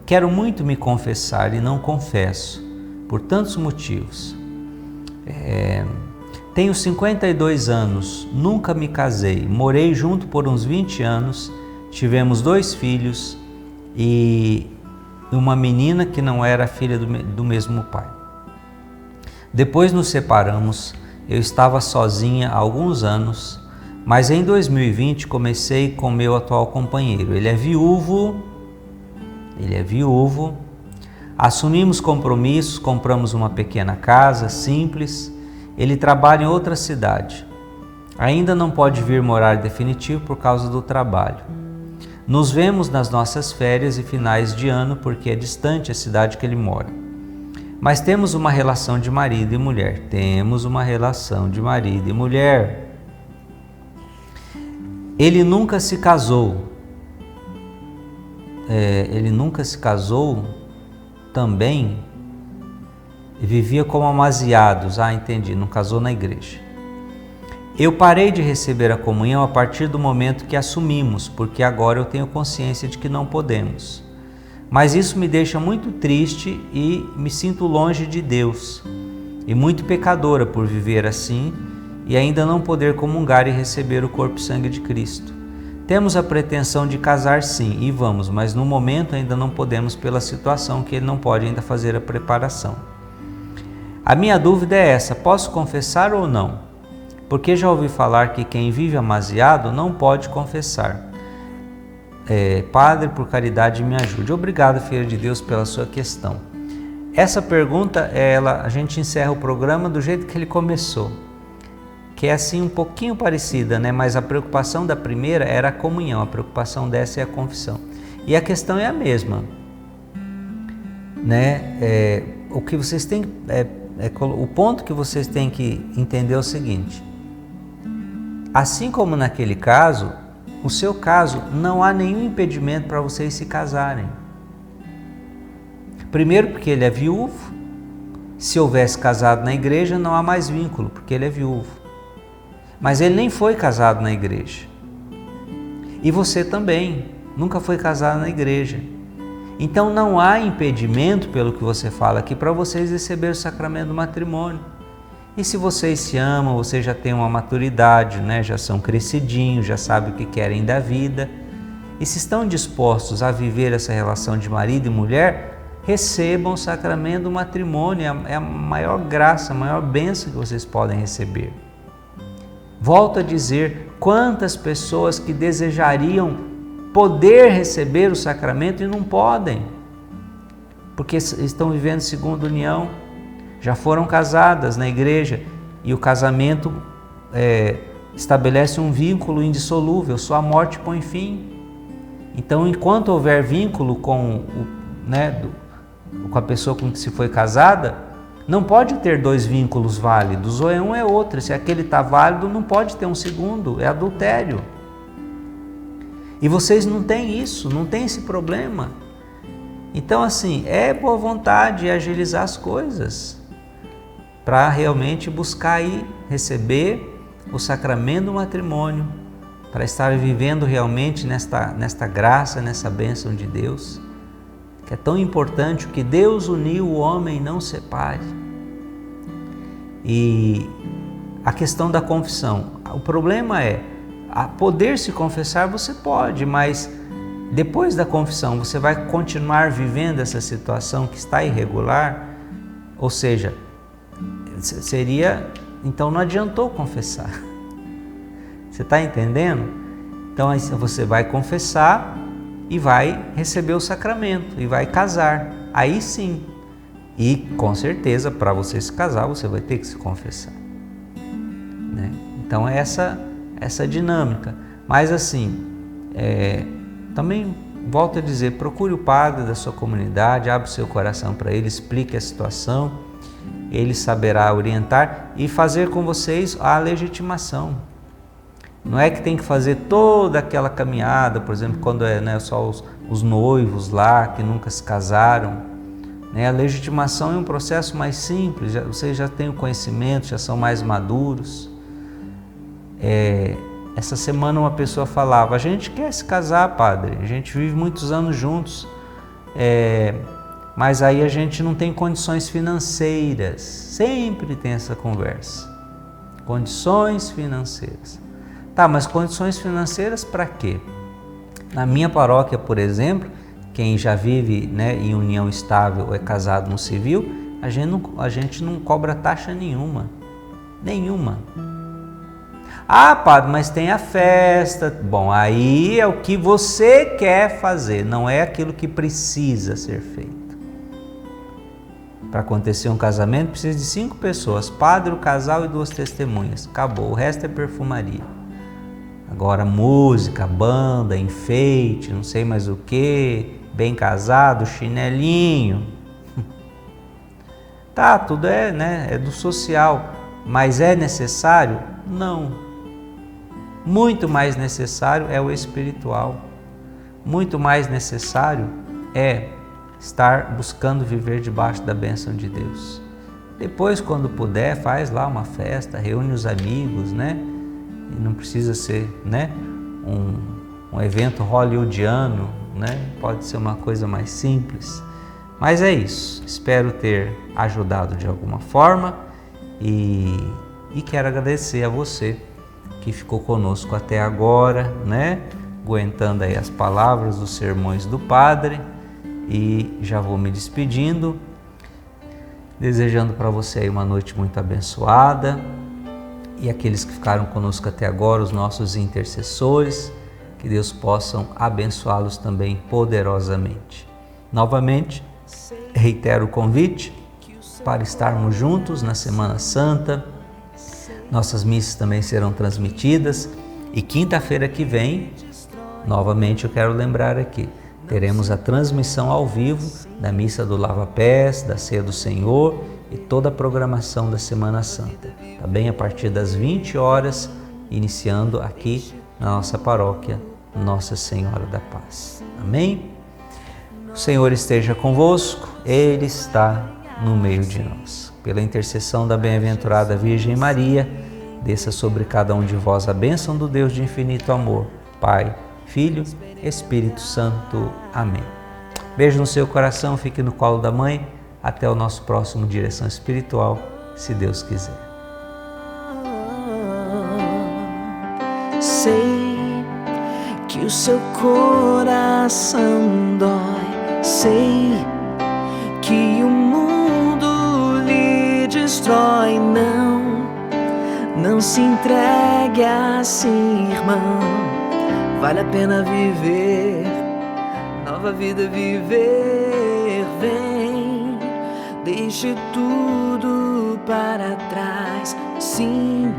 Quero muito me confessar e não confesso, por tantos motivos. Tenho 52 anos, nunca me casei, morei junto por uns 20 anos, tivemos 2 filhos e uma menina que não era filha do mesmo pai. Depois nos separamos, eu estava sozinha há alguns anos, mas em 2020 comecei com meu atual companheiro. Ele é viúvo, assumimos compromissos, compramos uma pequena casa simples. Ele trabalha em outra cidade. Ainda não pode vir morar definitivo por causa do trabalho. Nos vemos nas nossas férias e finais de ano porque é distante a cidade que ele mora. Mas temos uma relação de marido e mulher. Ele nunca se casou. Também vivia como amaziados. Entendi, não casou na igreja. Eu parei de receber a comunhão a partir do momento que assumimos, porque agora eu tenho consciência de que não podemos. Mas isso me deixa muito triste e me sinto longe de Deus. E muito pecadora por viver assim e ainda não poder comungar e receber o corpo e sangue de Cristo. Temos a pretensão de casar sim, e vamos, mas no momento ainda não podemos pela situação que ele não pode ainda fazer a preparação. A minha dúvida é essa, posso confessar ou não? Porque já ouvi falar que quem vive amaziado não pode confessar. Padre, por caridade, me ajude. Obrigado, filha de Deus, pela sua questão. Essa pergunta, a gente encerra o programa do jeito que ele começou, que é assim um pouquinho parecida, né? Mas a preocupação da primeira era a comunhão, a preocupação dessa é a confissão. E a questão é a mesma, né? O que vocês têm, o ponto que vocês têm que entender é o seguinte: assim como naquele caso, no seu caso não há nenhum impedimento para vocês se casarem. Primeiro porque ele é viúvo. Se houvesse casado na igreja não há mais vínculo, porque ele é viúvo. Mas ele nem foi casado na igreja. E você também nunca foi casado na igreja. Então não há impedimento, pelo que você fala aqui, para vocês receberem o sacramento do matrimônio. E se vocês se amam, vocês já têm uma maturidade, né? Já são crescidinhos, já sabem o que querem da vida. E se estão dispostos a viver essa relação de marido e mulher, recebam o sacramento do matrimônio. É a maior graça, a maior bênção que vocês podem receber. Volto a dizer, quantas pessoas que desejariam poder receber o sacramento e não podem, porque estão vivendo segundo união, já foram casadas na igreja e o casamento estabelece um vínculo indissolúvel, só a morte põe fim. Então, enquanto houver vínculo com, com a pessoa com que se foi casada, não pode ter dois vínculos válidos, ou é um ou é outro. Se aquele está válido, não pode ter um segundo, é adultério. E vocês não têm isso, não têm esse problema. Então, assim, é boa vontade agilizar as coisas para realmente buscar e receber o sacramento do matrimônio, para estar vivendo realmente nesta graça, nessa bênção de Deus, que é tão importante. O que Deus uniu, o homem não separe. E a questão da confissão, o problema é, poder se confessar você pode, mas depois da confissão você vai continuar vivendo essa situação que está irregular, ou seja, então não adiantou confessar. Você está entendendo? Então aí você vai confessar e vai receber o sacramento e vai casar. Aí sim. E com certeza, para você se casar, você vai ter que se confessar. Né? Então é essa dinâmica. Mas assim, também volto a dizer, procure o padre da sua comunidade, abra o seu coração para ele, explique a situação, ele saberá orientar e fazer com vocês a legitimação. Não é que tem que fazer toda aquela caminhada, por exemplo, quando só os noivos lá que nunca se casaram. A legitimação é um processo mais simples, vocês já têm o conhecimento, já são mais maduros. Essa semana uma pessoa falava, a gente quer se casar, padre, a gente vive muitos anos juntos, mas aí a gente não tem condições financeiras. Sempre tem essa conversa. Condições financeiras. Tá, mas condições financeiras para quê? Na minha paróquia, por exemplo, quem já vive em união estável ou é casado no civil, a gente não cobra taxa nenhuma. Nenhuma. Ah, padre, mas tem a festa. Bom, aí é o que você quer fazer, não é aquilo que precisa ser feito. Para acontecer um casamento precisa de 5 pessoas, padre, o casal e 2 testemunhas. Acabou, o resto é perfumaria. Agora música, banda, enfeite, não sei mais o que, bem casado, chinelinho. Tá, tudo é do social, mas é necessário? Não. Muito mais necessário é o espiritual. Muito mais necessário é estar buscando viver debaixo da bênção de Deus. Depois, quando puder, faz lá uma festa, reúne os amigos, E não precisa ser, um evento hollywoodiano, Pode ser uma coisa mais simples. Mas é isso. Espero ter ajudado de alguma forma e quero agradecer a você que ficou conosco até agora, Aguentando aí as palavras dos sermões do Padre. E já vou me despedindo, desejando para você aí uma noite muito abençoada. E aqueles que ficaram conosco até agora, os nossos intercessores, que Deus possam abençoá-los também poderosamente. Novamente, reitero o convite para estarmos juntos na Semana Santa. Nossas missas também serão transmitidas e quinta-feira que vem, novamente eu quero lembrar aqui, teremos a transmissão ao vivo da Missa do Lava-Pés, da Ceia do Senhor e toda a programação da Semana Santa. Também a partir das 20 horas, iniciando aqui na nossa paróquia Nossa Senhora da Paz. Amém? O Senhor esteja convosco, Ele está no meio de nós. Pela intercessão da bem-aventurada Virgem Maria, desça sobre cada um de vós a bênção do Deus de infinito amor, Pai, Filho, Espírito Santo. Amém. Beijo no seu coração, fique no colo da mãe. Até o nosso próximo Direção Espiritual, se Deus quiser. Sei que o seu coração dói, sei que o mundo lhe destrói. Não se entregue assim, irmão. Vale a pena viver, nova vida viver. Vem, deixe tudo para trás. Sim,